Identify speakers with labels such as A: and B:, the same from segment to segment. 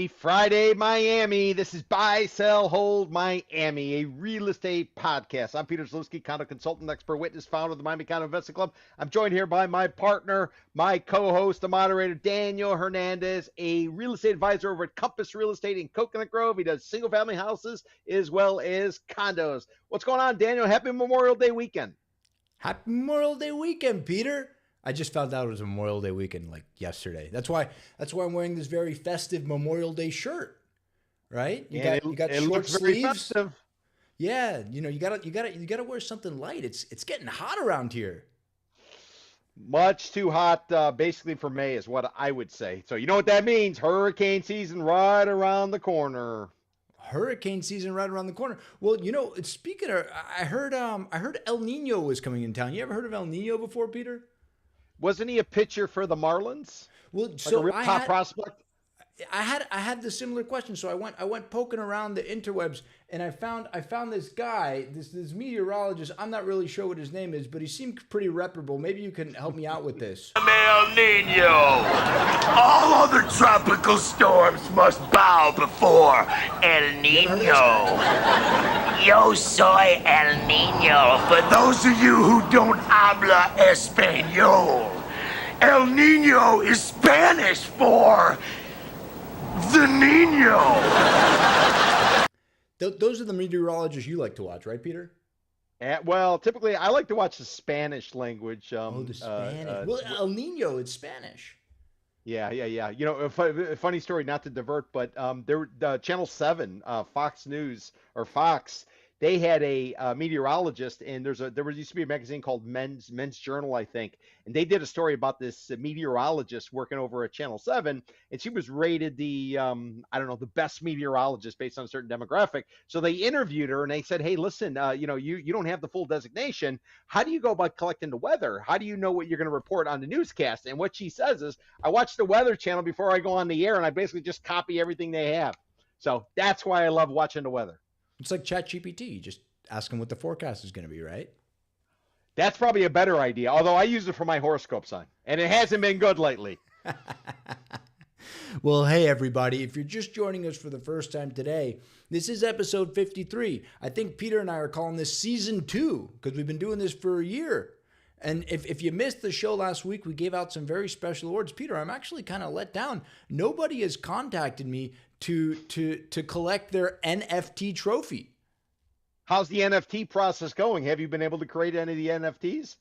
A: Happy Friday, Miami. This is Buy, Sell, Hold Miami, a real estate podcast. I'm Peter Zalewski, condo consultant, expert witness, founder of the Miami Condo Investing Club. I'm joined here by my partner, my co-host, the moderator, Daniel Hernandez, a real estate advisor over at Compass Real Estate in Coconut Grove. He does single-family houses as well as condos. What's going on, Daniel? Happy Memorial Day weekend.
B: Happy Memorial Day weekend, Peter. I just found out it was Memorial Day weekend like yesterday. That's why I'm wearing this very festive Memorial Day shirt. Right? You got short sleeves. Festive. Yeah, you gotta wear something light. It's getting hot around here.
A: Much too hot, basically for May is what I would say. So you know what that means? Hurricane season right around the corner.
B: Hurricane season right around the corner. Well, speaking of, I heard El Nino was coming in town. You ever heard of El Nino before, Peter?
A: Wasn't he a pitcher for the Marlins?
B: Well,
A: like
B: so
A: a real top prospect.
B: I had the similar question. So I went poking around the interwebs and I found this guy, this meteorologist. I'm not really sure what his name is, but he seemed pretty reputable. Maybe you can help me out with this.
C: El Nino. All other tropical storms must bow before El Nino. Yo soy El Nino. For those of you who don't habla español, El Nino is Spanish for the Nino.
B: Those are the meteorologists you like to watch, right, Peter?
A: Well, typically I like to watch the Spanish language.
B: The Spanish. Well, El Nino, it's Spanish.
A: Yeah. You know, a funny story, not to divert, but Channel 7, Fox News or Fox, they had a meteorologist, and there used to be a magazine called Men's Journal, I think, and they did a story about this meteorologist working over at Channel 7, and she was rated the the best meteorologist based on a certain demographic. So they interviewed her and they said, hey, listen, you don't have the full designation. How do you go about collecting the weather? How do you know what you're going to report on the newscast? And what she says is, I watch the Weather Channel before I go on the air, and I basically just copy everything they have. So that's why I love watching the weather.
B: It's like ChatGPT. You just ask them what the forecast is going to be, right?
A: That's probably a better idea, although I use it for my horoscope sign, and it hasn't been good lately.
B: Well, hey, everybody. If you're just joining us for the first time today, this is episode 53. I think Peter and I are calling this season 2 because we've been doing this for a year. And if you missed the show last week, we gave out some very special awards. Peter, I'm actually kind of let down. Nobody has contacted me to collect their NFT trophy.
A: How's the NFT process going? Have you been able to create any of the NFTs?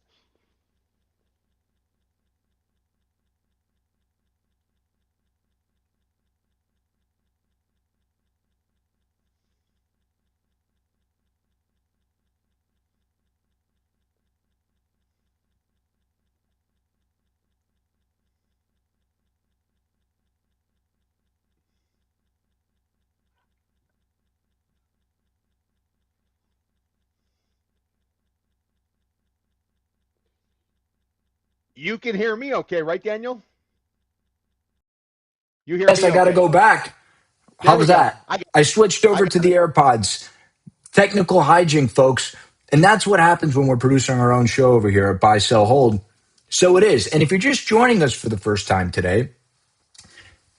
A: You can hear me okay, right, Daniel? You hear
D: Yes,
A: me
D: I got to
A: okay?
D: go back. How was that? I switched over to the AirPods. Technical hijink, folks. And that's what happens when we're producing our own show over here at Buy, Sell, Hold. So it is. And if you're just joining us for the first time today,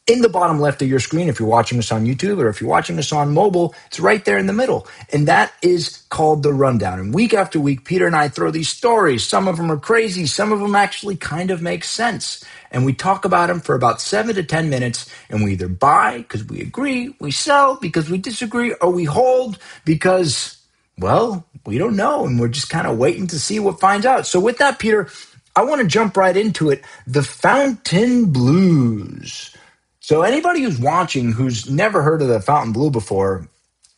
D: in the bottom left of your screen, if you're watching us on YouTube or if you're watching us on mobile, it's right there in the middle. And that is called the rundown. And week after week, Peter and I throw these stories. Some of them are crazy. Some of them actually kind of make sense. And we talk about them for about 7 to 10 minutes. And we either buy because we agree, we sell because we disagree, or we hold because, well, we don't know. And we're just kind of waiting to see what finds out. So with that, Peter, I want to jump right into it. The Fountain Blues. So anybody who's watching who's never heard of the Fountain Blue before,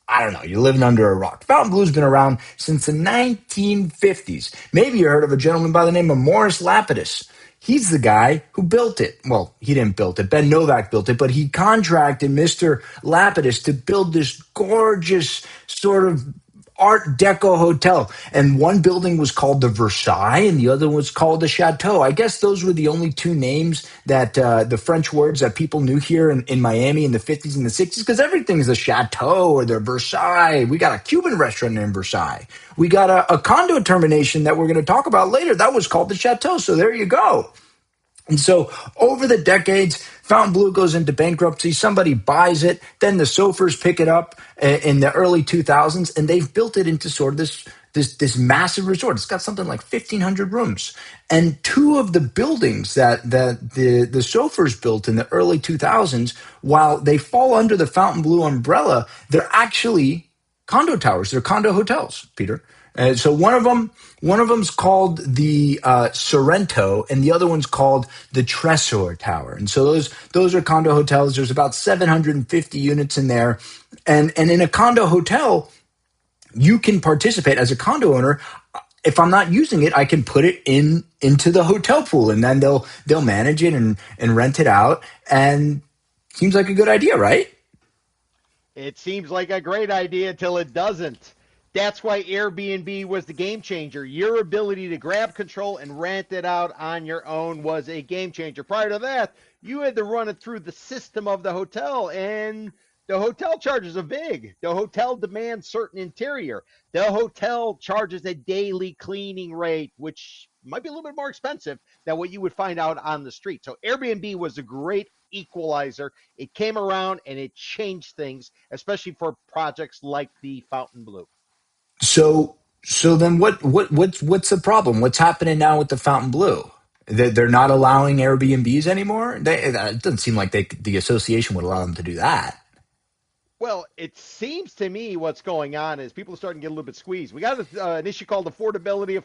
D: I don't know, you're living under a rock. Fountain Blue's been around since the 1950s. Maybe you heard of a gentleman by the name of Morris Lapidus. He's the guy who built it. Well, he didn't build it. Ben Novak built it, but he contracted Mr. Lapidus to build this gorgeous sort of Art Deco hotel. And one building was called the Versailles and the other was called the Chateau. I guess those were the only two names that the French words that people knew here in Miami in the 50s and the 60s, because everything's the Chateau or the Versailles. We got a Cuban restaurant in Versailles. We got a condo termination that we're going to talk about later. That was called the Chateau. So there you go. And so over the decades, Fontainebleau goes into bankruptcy. Somebody buys it. Then the Sofers pick it up in the early 2000s, and they've built it into sort of this massive resort. It's got something like 1,500 rooms. And two of the buildings that the Sofers built in the early 2000s, while they fall under the Fontainebleau umbrella, they're actually condo towers. They're condo hotels, Peter. So one of them's called the Sorrento, and the other one's called the Tresor Tower. And so those are condo hotels. There's about 750 units in there, and in a condo hotel, you can participate as a condo owner. If I'm not using it, I can put it into the hotel pool, and then they'll manage it and rent it out. And seems like a good idea, right?
A: It seems like a great idea till it doesn't. That's why Airbnb was the game changer. Your ability to grab control and rent it out on your own was a game changer. Prior to that, you had to run it through the system of the hotel, and the hotel charges are big. The hotel demands certain interior. The hotel charges a daily cleaning rate, which might be a little bit more expensive than what you would find out on the street. So Airbnb was a great equalizer. It came around and it changed things, especially for projects like the Fontainebleau.
D: So then what's the problem? What's happening now with the Fontainebleau? They're not allowing Airbnbs anymore. It doesn't seem like the association would allow them to do that.
A: Well, it seems to me what's going on is people are starting to get a little bit squeezed. We got an issue called affordability.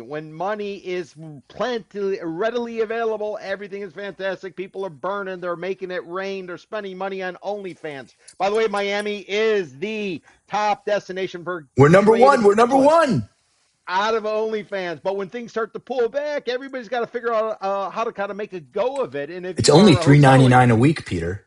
A: When money is plenty, readily available, everything is fantastic. People are burning. They're making it rain. They're spending money on OnlyFans. By the way, Miami is the top destination for
D: We're number one. We're number one.
A: Out of OnlyFans. But when things start to pull back, everybody's got to figure out how to kind of make a go of it. And if
D: It's
A: you
D: only
A: are a
D: $3.99 a week, Peter.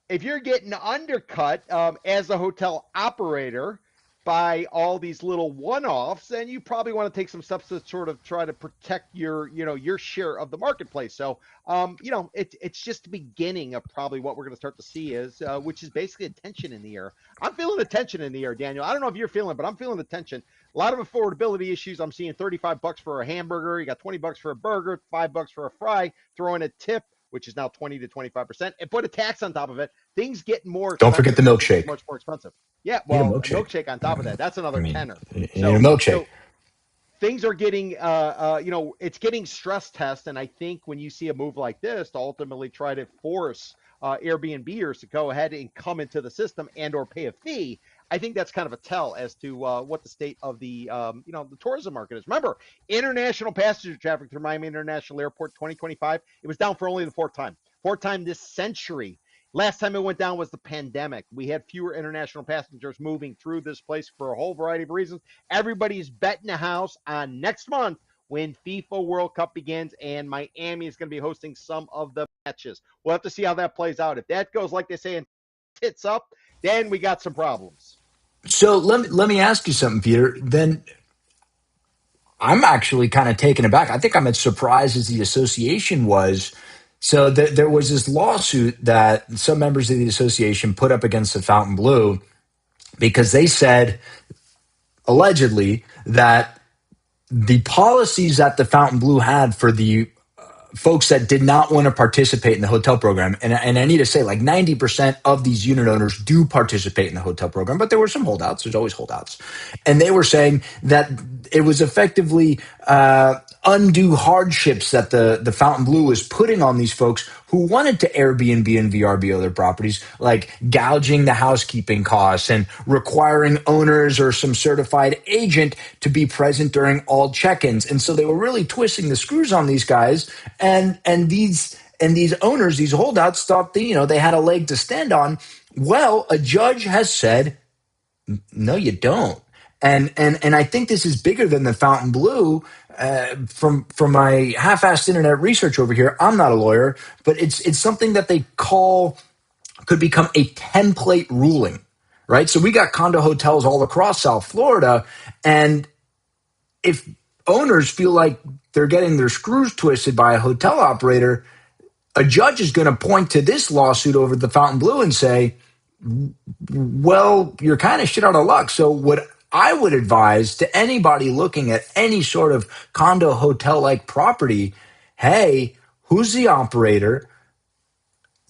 A: If you're getting undercut as a hotel operator by all these little one-offs, then you probably want to take some steps to sort of try to protect your share of the marketplace. So, it's just the beginning of probably what we're going to start to see which is basically a tension in the air. I'm feeling the tension in the air, Daniel. I don't know if you're feeling it, but I'm feeling the tension. A lot of affordability issues. I'm seeing $35 for a hamburger. You got $20 for a burger, $5 for a fry. Throw in a tip, which is now 20 to 25%, and put a tax on top of it. Things get more
D: Don't
A: expensive.
D: forget the milkshake.
A: Much more expensive. Yeah, well, a milkshake on top of that. That's another tenner. So,
D: a milkshake.
A: So things are getting, it's getting stress test. And I think when you see a move like this to ultimately try to force Airbnbers to go ahead and come into the system and or pay a fee, I think that's kind of a tell as to what the state of the the tourism market is. Remember, international passenger traffic through Miami International Airport 2025, it was down for only the fourth time this century. Last time it went down was the pandemic. We had fewer international passengers moving through this place for a whole variety of reasons. Everybody's betting the house on next month when FIFA World Cup begins, and Miami is going to be hosting some of the matches. We'll have to see how that plays out. If that goes like they say and tits up, then we got some problems.
D: So let me ask you something, Peter. Then I'm actually kind of taken aback. I think I'm as surprised as the association was. So there was this lawsuit that some members of the association put up against the Fontainebleau because they said, allegedly, that the policies that the Fontainebleau had for the folks that did not want to participate in the hotel program, and I need to say like 90% of these unit owners do participate in the hotel program, but there were some holdouts. There's always holdouts. And they were saying that it was effectively undue hardships that the Fontainebleau was putting on these folks who wanted to Airbnb and VRBO their properties, like gouging the housekeeping costs and requiring owners or some certified agent to be present during all check-ins. And so they were really twisting the screws on these guys. And these owners, these holdouts, thought they had a leg to stand on. Well, a judge has said, no, you don't. And I think this is bigger than the Fontainebleau. From my half-assed internet research over here, I'm not a lawyer, but it's something that they could become a template ruling, right? So we got condo hotels all across South Florida, and if owners feel like they're getting their screws twisted by a hotel operator, a judge is going to point to this lawsuit over the Fontainebleau and say, well, you're kind of shit out of luck. So what I would advise to anybody looking at any sort of condo hotel like property, hey, who's the operator?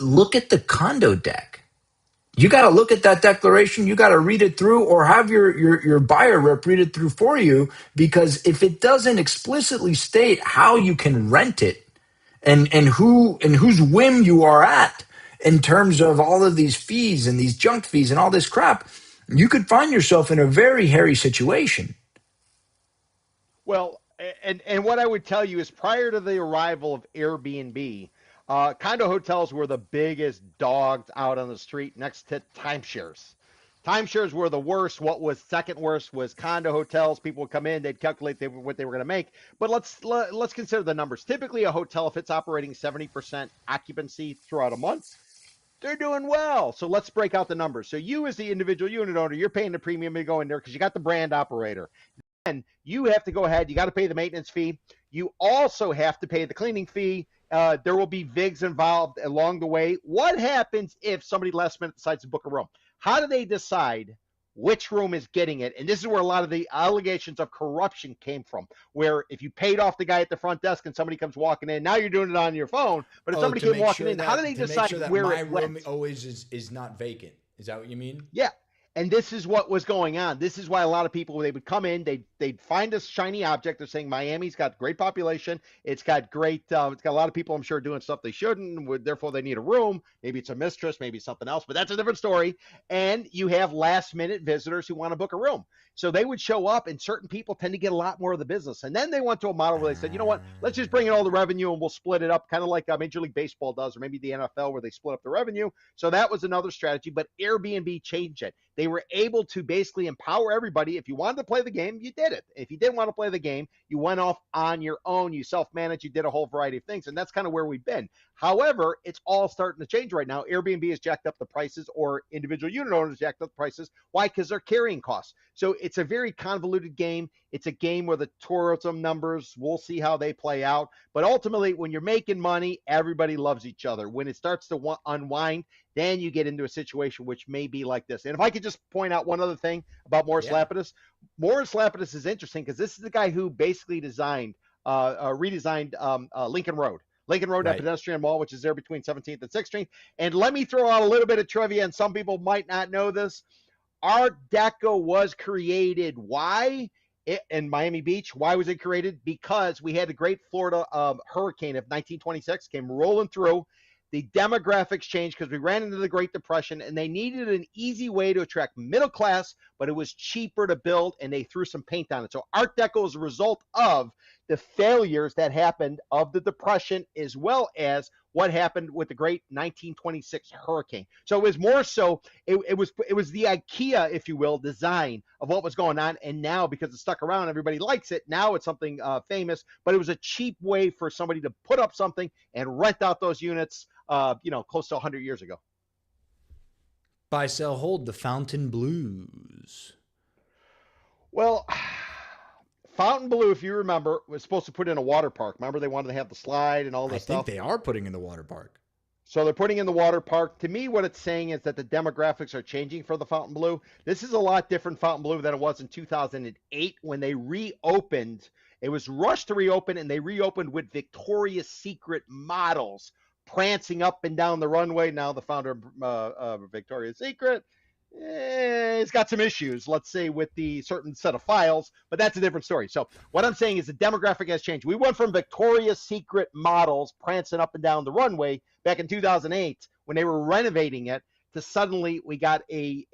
D: Look at the condo deck. You got to look at that declaration. You got to read it through, or have your buyer rep read it through for you, because if it doesn't explicitly state how you can rent it and whose whim you are at in terms of all of these fees and these junk fees and all this crap, you could find yourself in a very hairy situation.
A: Well, and what I would tell you is prior to the arrival of Airbnb, condo hotels were the biggest dogs out on the street next to timeshares. Timeshares were the worst. What was second worst was condo hotels. People would come in, they'd calculate what they were going to make. But let's consider the numbers. Typically, a hotel, if it's operating 70% occupancy throughout a month, they're doing well. So let's break out the numbers. So you, as the individual unit owner, you're paying the premium to go in there because you got the brand operator. And you have to go ahead. You got to pay the maintenance fee. You also have to pay the cleaning fee. There will be VIGs involved along the way. What happens if somebody last minute decides to book a room? How do they decide which room is getting it? And this is where a lot of the allegations of corruption came from, where if you paid off the guy at the front desk and somebody comes walking in, now you're doing it on your phone, but if somebody came walking in, how do they decide where it went?
B: My room always is not vacant. Is that what you mean?
A: Yeah. And this is what was going on. This is why a lot of people, they would come in, they'd find a shiny object. They're saying Miami's got great population. It's got it's got a lot of people, I'm sure, doing stuff they shouldn't. Therefore, they need a room. Maybe it's a mistress, maybe something else, but that's a different story. And you have last minute visitors who want to book a room. So they would show up, and certain people tend to get a lot more of the business. And then they went to a model where they said, you know what, let's just bring in all the revenue and we'll split it up, kind of like Major League Baseball does, or maybe the NFL, where they split up the revenue. So that was another strategy, but Airbnb changed it. They were able to basically empower everybody. If you wanted to play the game, you did it. If you didn't want to play the game, you went off on your own. You self-managed. You did a whole variety of things, and that's kind of where we've been. However, it's all starting to change right now. Airbnb has jacked up the prices, or individual unit owners jacked up the prices. Why? Because they're carrying costs. So it's a very convoluted game. It's a game where the tourism numbers, we'll see how they play out. But ultimately, when you're making money, everybody loves each other. When it starts to unwind, then you get into a situation which may be like this. And if I could just point out one other thing about Morris Lapidus. Morris Lapidus is interesting because this is the guy who basically redesigned Lincoln Road. Lincoln Road, that pedestrian mall, which is there between 17th and 16th. And let me throw out a little bit of trivia, and some people might not know this. Art Deco was created. Why? In Miami Beach. Why was it created? Because we had the great Florida hurricane of 1926 came rolling through. The demographics changed because we ran into the Great Depression, and they needed an easy way to attract middle class, but it was cheaper to build, and they threw some paint on it. So Art Deco is a result of the failures that happened of the Depression, as well as what happened with the great 1926 hurricane. So it was more so, it was the IKEA, if you will, design of what was going on. And now, because it's stuck around, everybody likes it. Now it's something famous, but it was a cheap way for somebody to put up something and rent out those units, close to 100 years ago.
B: Buy, sell, hold, the Fountain Blues.
A: Well, Fontainebleau, if you remember, was supposed to put in a water park. Remember, they wanted to have the slide and all this stuff?
B: I think they are putting in the water park.
A: So they're putting in the water park. To me, what it's saying is that the demographics are changing for the Fontainebleau. This is a lot different Fontainebleau than it was in 2008 when they reopened. It was rushed to reopen, and they reopened with Victoria's Secret models prancing up and down the runway. Now the founder of Victoria's Secret, it's got some issues, let's say, with the certain set of files, but that's a different story. So what I'm saying is the demographic has changed. We went from Victoria's Secret models prancing up and down the runway back in 2008 when they were renovating it, to suddenly we got a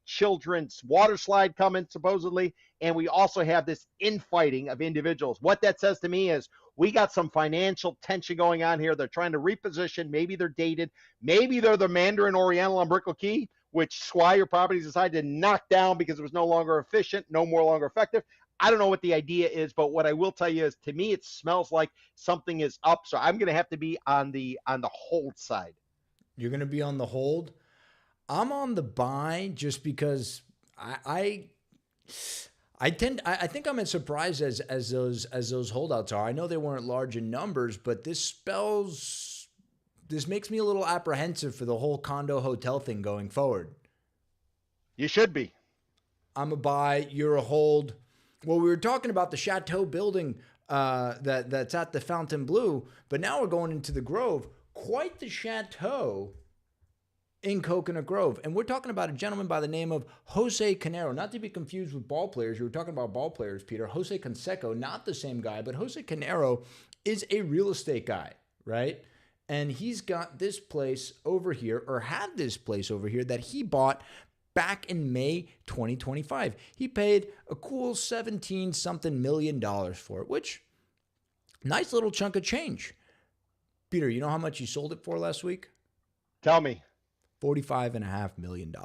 A: children's water slide coming, supposedly, and we also have this infighting of individuals. What that says to me is we got some financial tension going on here. They're trying to reposition. Maybe they're dated. Maybe they're the Mandarin Oriental on Brickell Key, which Swire Properties decided to knock down because it was no longer efficient, no more longer effective. I don't know what the idea is, but what I will tell you is, to me, it smells like something is up. So I'm going to have to be on the hold side.
B: You're going to be on the hold? I'm on the buy just because I think I'm as surprised as those holdouts are. I know they weren't large in numbers, but this makes me a little apprehensive for the whole condo hotel thing going forward.
A: You should be.
B: I'm a buy, you're a hold. Well, we were talking about the Chateau building that's at the Fontainebleau, but now we're going into the Grove. Quite the chateau in Coconut Grove. And we're talking about a gentleman by the name of Jose Canero, not to be confused with ball players. You were talking about ball players, Peter. Jose Canseco, not the same guy, but Jose Canero is a real estate guy, right? And he's got this place over here, or had this place over here that he bought back in May 2025. He paid a cool 17-something million for it, which, nice little chunk of change. Peter, you know how much he sold it for last week?
A: Tell me.
B: $45.5 million.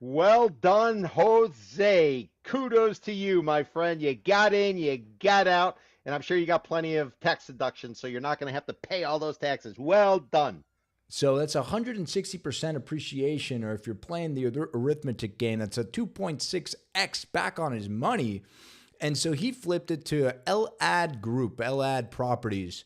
A: Well done, Jose. Kudos to you, my friend. You got in, you got out, and I'm sure you got plenty of tax deductions, so you're not going to have to pay all those taxes. Well done.
B: So that's 160% appreciation, or if you're playing the arithmetic game, that's a 2.6x back on his money. And so he flipped it to Elad Group, Elad Properties.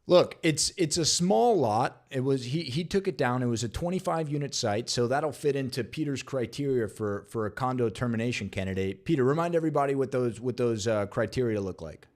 B: Look, it's a small lot. It was he took it down. It was a 25-unit site, so that'll fit into Peter's criteria for a condo termination candidate. Peter, remind everybody what those criteria look like.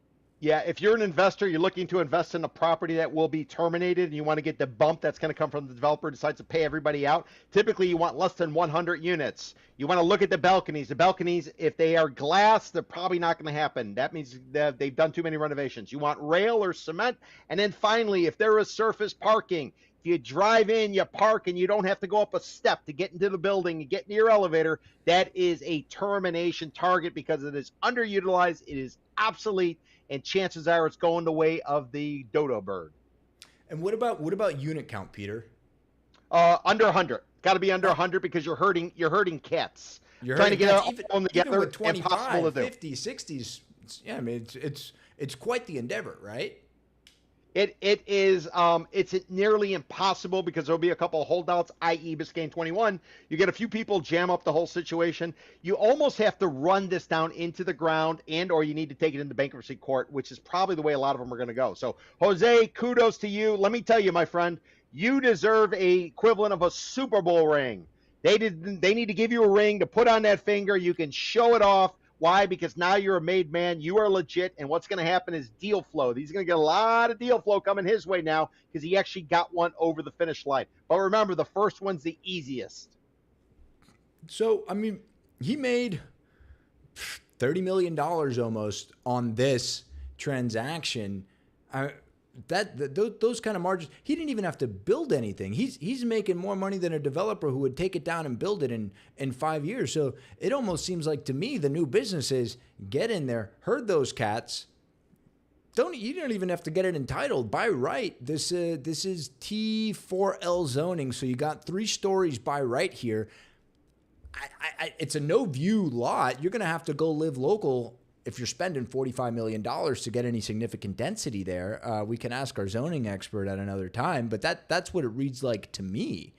A: Yeah, if you're an investor, you're looking to invest in a property that will be terminated, and you want to get the bump that's going to come from the developer who decides to pay everybody out. Typically, you want less than 100 units. You want to look at the balconies. The balconies, if they are glass, they're probably not going to happen. That means that they've done too many renovations. You want rail or cement. And then finally, if there is surface parking, if you drive in, you park, and you don't have to go up a step to get into the building and get into your elevator, that is a termination target because it is underutilized, it is obsolete, and chances are it's going the way of the dodo bird.
B: And what about unit count, Peter?
A: Under 100. Got to be under 100 because you're hurting cats.
B: You're
A: trying to get
B: cats,
A: all them together.
B: Even with 25,
A: 50,
B: 60s. Yeah, I mean it's quite the endeavor, right?
A: It is it's nearly impossible because there'll be a couple of holdouts, i.e. Biscayne 21. You get a few people jam up the whole situation. You almost have to run this down into the ground, and or you need to take it into bankruptcy court, which is probably the way a lot of them are going to go. So Jose, kudos to you. Let me tell you, my friend, you deserve a equivalent of a Super Bowl ring. They need to give you a ring to put on that finger. You can show it off. Why? Because now you're a made man. You are legit. And what's going to happen is deal flow. He's going to get a lot of deal flow coming his way now because he actually got one over the finish line. But remember, the first one's the easiest.
B: So, I mean, he made $30 million almost on this transaction. Those kind of margins, he didn't even have to build anything. He's making more money than a developer who would take it down and build it in 5 years. So it almost seems like to me the new business is get in there, herd those cats. You don't even have to get it entitled. By right, this is T4L zoning, so you got 3 stories by right here. It's a no view lot. You're gonna have to go live local. If you're spending $45 million to get any significant density there, we can ask our zoning expert at another time, but that's what it reads like to me.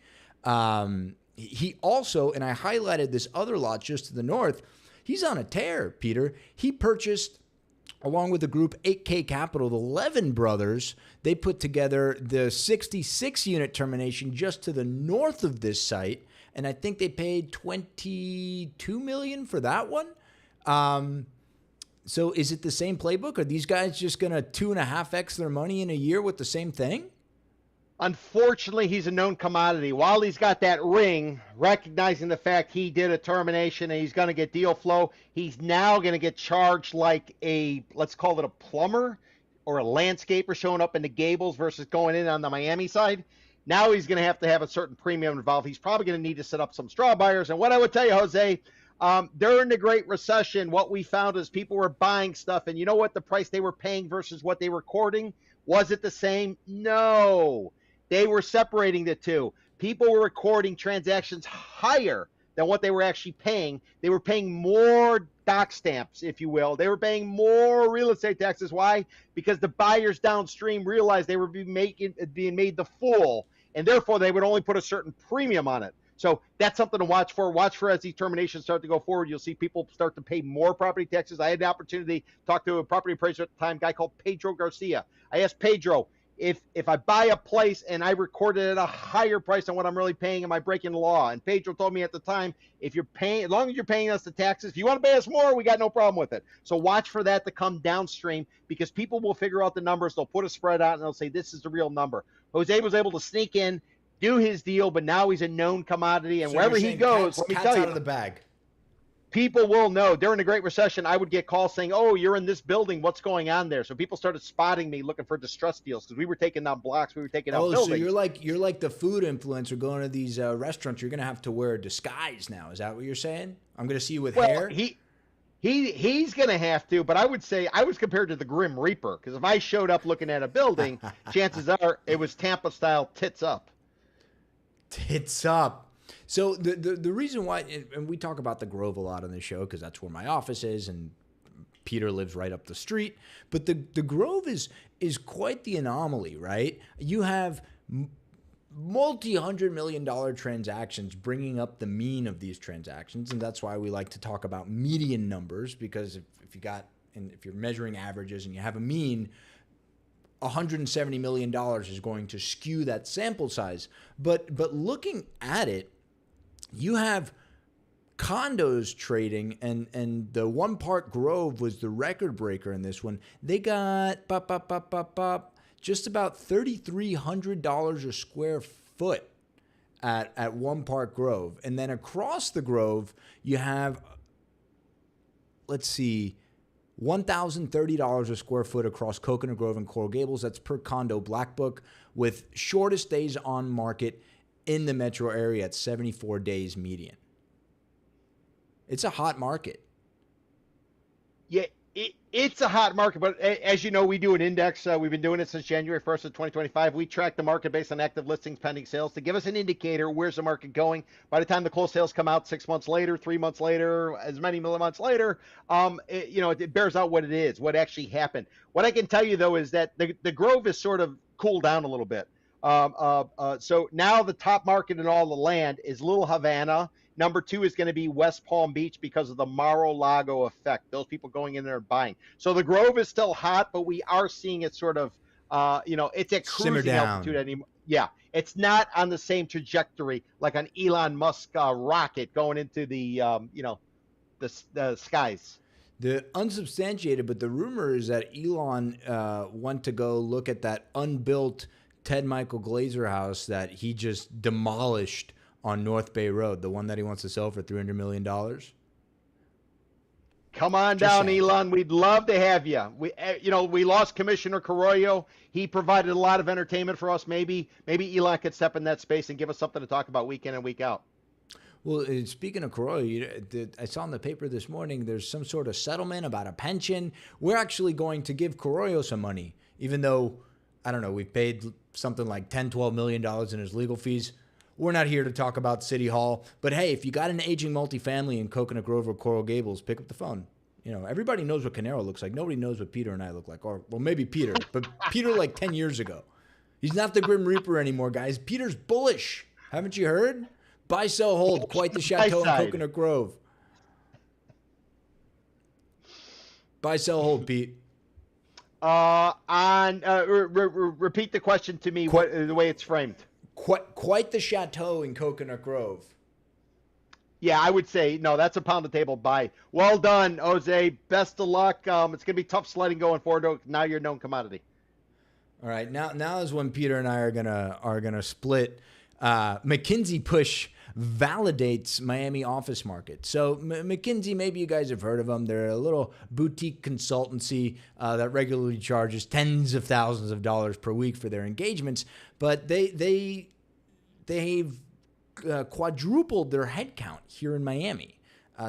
B: He also, and I highlighted this other lot just to the north, he's on a tear, Peter. He purchased, along with the group 8K Capital, the Levin brothers. They put together the 66-unit termination just to the north of this site, and I think they paid $22 million for that one. So is it the same playbook? Are these guys just going to 2.5x their money in a year with the same thing?
A: Unfortunately, he's a known commodity. While he's got that ring, recognizing the fact he did a termination and he's going to get deal flow, he's now going to get charged like a, let's call it a plumber or a landscaper showing up in the Gables versus going in on the Miami side. Now he's going to have a certain premium involved. He's probably going to need to set up some straw buyers. And what I would tell you, Jose, during the Great Recession, what we found is people were buying stuff, and you know what the price they were paying versus what they were recording? Was it the same? No. They were separating the two. People were recording transactions higher than what they were actually paying. They were paying more dock stamps, if you will. They were paying more real estate taxes. Why? Because the buyers downstream realized they were being made the fool, and therefore they would only put a certain premium on it. So that's something to watch for. Watch for as these terminations start to go forward. You'll see people start to pay more property taxes. I had the opportunity to talk to a property appraiser at the time, a guy called Pedro Garcia. I asked Pedro, if I buy a place and I record it at a higher price than what I'm really paying, am I breaking the law? And Pedro told me at the time, if you're paying, as long as you're paying us the taxes, if you want to pay us more, we got no problem with it. So watch for that to come downstream, because people will figure out the numbers. They'll put a spread out and they'll say, this is the real number. Jose was able to sneak in, do his deal, but now he's a known commodity. And
B: So
A: wherever he goes, let me tell you,
B: out of the bag.
A: People will know. During the Great Recession, I would get calls saying, oh, you're in this building. What's going on there? So people started spotting me looking for distress deals, because we were taking down blocks. We were taking out buildings.
B: So you're like the food influencer going to these restaurants. You're going to have to wear a disguise now. Is that what you're saying? I'm going to see you with hair?
A: He's going to have to, but I would say I was compared to the Grim Reaper, because if I showed up looking at a building, chances are it was Tampa-style tits up.
B: Tits up. So the reason why, and we talk about the Grove a lot on this show because that's where my office is, and Peter lives right up the street. But the Grove is quite the anomaly, right? You have multi-$100 million transactions bringing up the mean of these transactions, and that's why we like to talk about median numbers, because if you're measuring averages and you have a mean, $170 million is going to skew that sample size. But looking at it, you have condos trading, and the One Park Grove was the record breaker in this one. They got just about $3,300 a square foot at One Park Grove. And then across the Grove, you have, let's see, $1,030 a square foot across Coconut Grove and Coral Gables. That's per condo Black Book, with shortest days on market in the metro area at 74 days median. It's a hot market.
A: Yeah, it's a hot market, but as you know, we do an index. We've been doing it since January 1st of 2025. We track the market based on active listings, pending sales, to give us an indicator. Where's the market going? By the time the closed sales come out 6 months later, 3 months later, as many months later, it bears out what it is, what actually happened. What I can tell you, though, is that the Grove is sort of cooled down a little bit. So now the top market in all the land is Little Havana. Number 2 is going to be West Palm Beach because of the Mar-a-Lago effect. Those people going in there and buying. So the Grove is still hot, but we are seeing it sort of, it's at cruising altitude anymore. Yeah, it's not on the same trajectory like an Elon Musk rocket going into the skies.
B: The unsubstantiated, but the rumor is that Elon went to go look at that unbuilt Ted Michael Glazer house that he just demolished on North Bay Road, the one that he wants to sell for $300 million.
A: Come on down, Elon. We'd love to have you. We lost Commissioner Carollo. He provided a lot of entertainment for us. Maybe Elon could step in that space and give us something to talk about week in and week out.
B: Well, speaking of Carollo, I saw in the paper this morning there's some sort of settlement about a pension. We're actually going to give Carollo some money, even though, I don't know, we've paid something like $10-12 million in his legal fees. We're not here to talk about City Hall, but hey, if you got an aging multifamily in Coconut Grove or Coral Gables, pick up the phone. Everybody knows what Canaro looks like. Nobody knows what Peter and I look like. Or, well, maybe Peter, but Peter like 10 years ago. He's not the Grim Reaper anymore, guys. Peter's bullish. Haven't you heard? Buy, sell, hold. Quite the chateau in Coconut Grove. Buy, sell, hold, Pete.
A: Repeat the question to me, the way it's framed.
B: Quite the chateau in Coconut Grove.
A: Yeah, I would say, no, that's a pound of table buy. Well done, Jose. Best of luck. It's going to be tough sledding going forward. Now you're a known commodity.
B: All right, now is when Peter and I are gonna split. McKinsey push validates Miami office market. So McKinsey, maybe you guys have heard of them. They're a little boutique consultancy that regularly charges tens of thousands of dollars per week for their engagements, but they've quadrupled their headcount here in Miami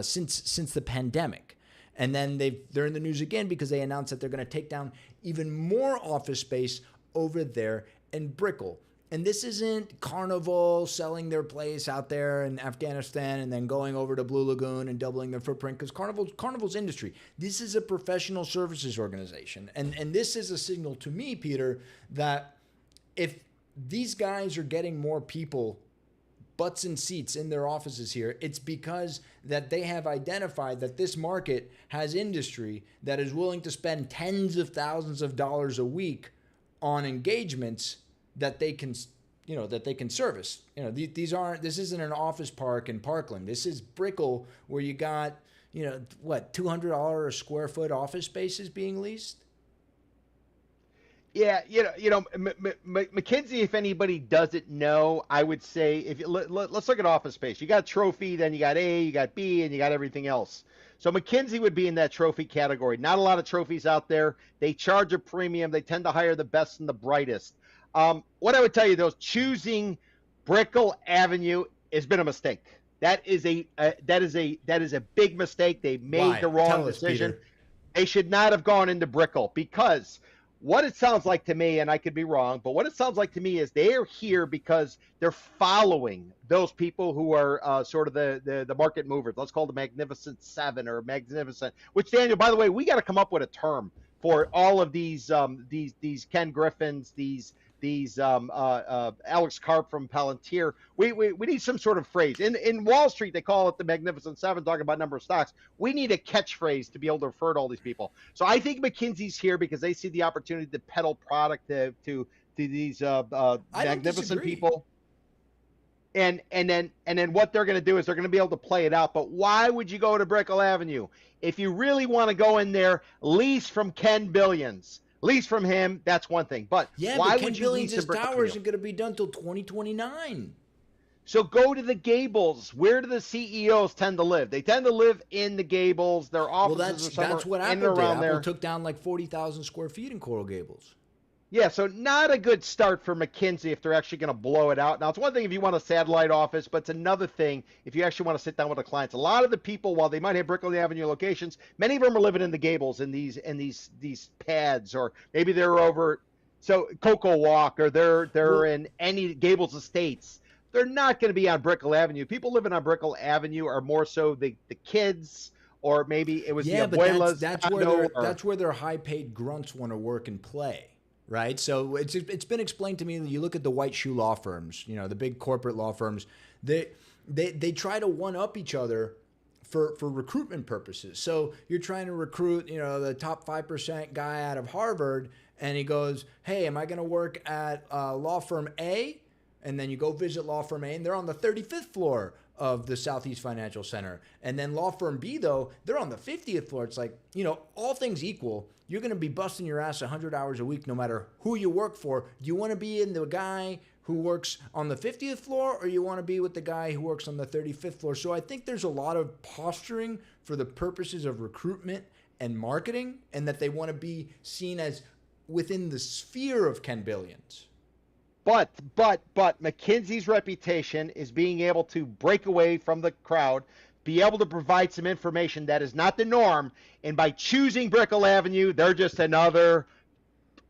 B: since the pandemic. And then they're in the news again because they announced that they're going to take down even more office space over there in Brickell. And this isn't Carnival selling their place out there in Afghanistan and then going over to Blue Lagoon and doubling their footprint, because Carnival's industry. This is a professional services organization. And this is a signal to me, Peter, that if these guys are getting more people, butts and seats in their offices here, it's because that they have identified that this market has industry that is willing to spend tens of thousands of dollars a week on engagements that they can, that they can service. This isn't an office park in Parkland. This is Brickell, where you got, $200 a square foot office spaces being leased.
A: Yeah, McKinsey, if anybody doesn't know, I would say let's look at office space. You got trophy, then you got A, you got B, and you got everything else. So McKinsey would be in that trophy category. Not a lot of trophies out there. They charge a premium. They tend to hire the best and the brightest. What I would tell you, though, is choosing Brickell Avenue has been a mistake. That is a big mistake. They made the wrong decision. They should not have gone into Brickell, because what it sounds like to me, and I could be wrong, but what it sounds like to me is they are here because they're following those people who are sort of the market movers. Let's call the Magnificent Seven or Magnificent. Which, Daniel, by the way, we got to come up with a term for all of these Ken Griffins, these Alex Karp from Palantir. We need some sort of phrase. In Wall Street, they call it the Magnificent Seven, talking about number of stocks. We need a catchphrase to be able to refer to all these people. So I think McKinsey's here because they see the opportunity to peddle product to these magnificent people. And then what they're going to do is they're going to be able to play it out. But why would you go to Brickell Avenue? If you really want to go in there, lease from Ken Billions. Lease from him, that's one thing. But why would you lease
B: Ken Billions' tower isn't going to be done till 2029.
A: So go to the Gables. Where do the CEOs tend to live? They tend to live in the Gables. Their offices are somewhere
B: that's what
A: in and around there.
B: Apple took down like 40,000 square feet in Coral Gables.
A: Yeah, so not a good start for McKinsey if they're actually going to blow it out. Now, it's one thing if you want a satellite office, but it's another thing if you actually want to sit down with the clients. A lot of the people, while they might have Brickell Avenue locations, many of them are living in the Gables in these pads, or maybe they're over Cocoa Walk, or they're in any Gables Estates. They're not going to be on Brickell Avenue. People living on Brickell Avenue are more so the kids, or maybe it was the abuelas.
B: That's where their high-paid grunts want to work and play. Right. So it's been explained to me that you look at the white shoe law firms, the big corporate law firms, they try to one up each other for recruitment purposes. So you're trying to recruit, the top 5% guy out of Harvard, and he goes, hey, am I going to work at law firm A? And then you go visit law firm A, and they're on the 35th floor of the Southeast Financial Center. And then law firm B, though, they're on the 50th floor. It's like, all things equal, you're going to be busting your ass 100 hours a week no matter who you work for. Do you want to be in the guy who works on the 50th floor, or you want to be with the guy who works on the 35th floor? So I think there's a lot of posturing for the purposes of recruitment and marketing, and that they want to be seen as within the sphere of Ken Billions.
A: But McKinsey's reputation is being able to break away from the crowd, be able to provide some information that is not the norm, and by choosing Brickell Avenue, they're just another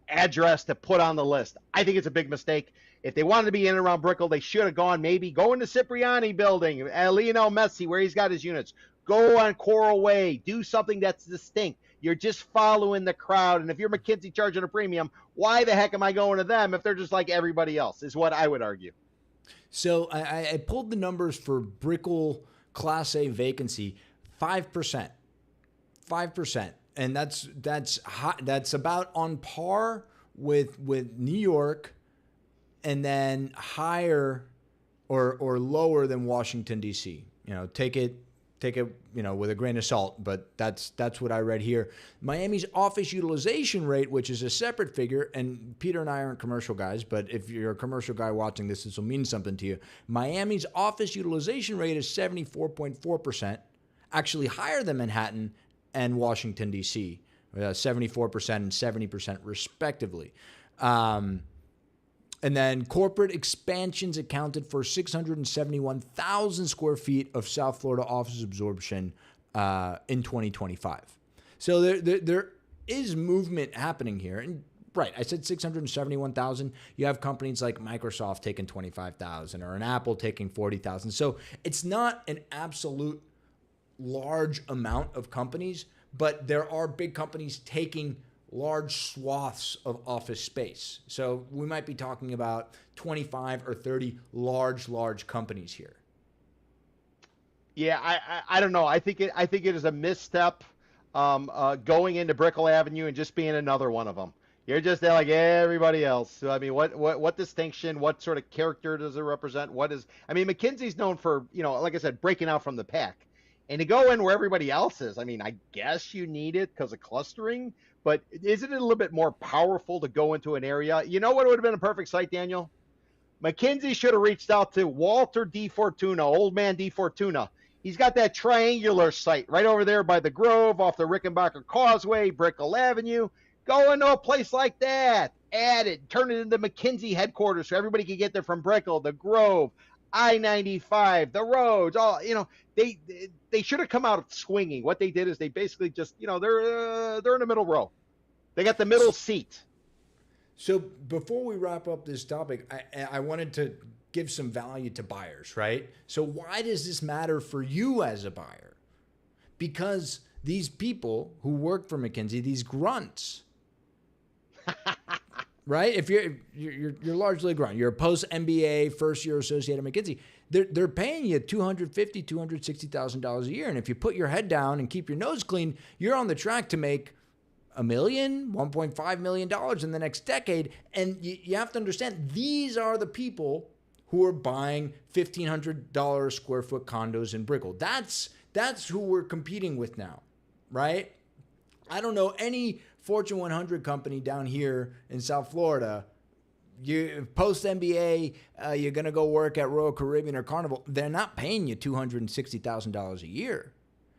A: address to put on the list. I think it's a big mistake. If they wanted to be in and around Brickell, they should have gone go into Cipriani Building, Lionel Messi, where he's got his units. Go on Coral Way. Do something that's distinct. You're just following the crowd. And if you're McKinsey charging a premium, why the heck am I going to them if they're just like everybody else, is what I would argue.
B: So I pulled the numbers for Brickell Class A vacancy, 5%. 5%. And that's about on par with New York, and then higher or lower than Washington, D.C. Take it with a grain of salt, but that's what I read here. Miami's office utilization rate, which is a separate figure, and Peter and I aren't commercial guys, but if you're a commercial guy watching this will mean something to you. Miami's office utilization rate is 74.4%, actually higher than Manhattan and Washington, D.C., 74% and 70% respectively. And then corporate expansions accounted for 671,000 square feet of South Florida office absorption in 2025. So there is movement happening here. And right, I said 671,000. You have companies like Microsoft taking 25,000 or an Apple taking 40,000. So it's not an absolute large amount of companies, but there are big companies taking large swaths of office space. So we might be talking about 25 or 30 large companies here.
A: Yeah, I don't know. I think it is a misstep going into Brickell Avenue and just being another one of them. You're just like everybody else. So, I mean, what distinction, what sort of character does it represent? What is, I mean, McKinsey's known for, like I said, breaking out from the pack. And to go in where everybody else is, I mean, I guess you need it because of clustering, but isn't it a little bit more powerful to go into an area? You know what would have been a perfect site, Daniel? McKinsey should have reached out to Walter D. Fortuna, old man D. Fortuna. He's got that triangular site right over there by the Grove, off the Rickenbacker Causeway, Brickell Avenue. Go into a place like that, add it, turn it into McKinsey headquarters so everybody can get there from Brickell, the Grove, I-95, the roads. All they should have come out swinging. What they did is they basically just they're in the middle row. They got the middle seat.
B: So before we wrap up this topic, I wanted to give some value to buyers, right? So why does this matter for you as a buyer? Because these people who work for McKinsey, these grunts, right? If you're largely a grunt, you're a post MBA first year associate at McKinsey. They're paying you $250,000, $260,000 a year, and if you put your head down and keep your nose clean, you're on the track to make $1 million, $1.5 million in the next decade. And you have to understand, these are the people who are buying $1,500 square foot condos in Brickell. That's who we're competing with now, right? I don't know any Fortune 100 company down here in South Florida. You post MBA, you're going to go work at Royal Caribbean or Carnival. They're not paying you $260,000 a year.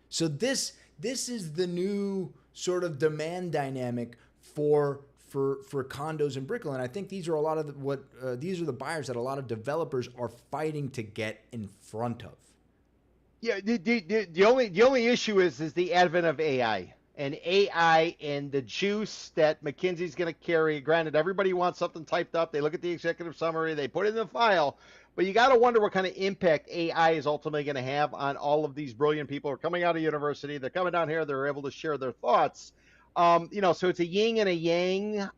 B: So this is the new sort of demand dynamic for condos in Brickell, and I think these are a lot of these are the buyers that a lot of developers are fighting to get in front of.
A: Yeah, the only issue is the advent of AI and the juice that McKinsey's going to carry. Granted, everybody wants something typed up. They look at the executive summary, they put it in the file, but you got to wonder what kind of impact AI is ultimately going to have on all of these brilliant people who are coming out of university. They're coming down here. They're able to share their thoughts. So it's a yin and a yang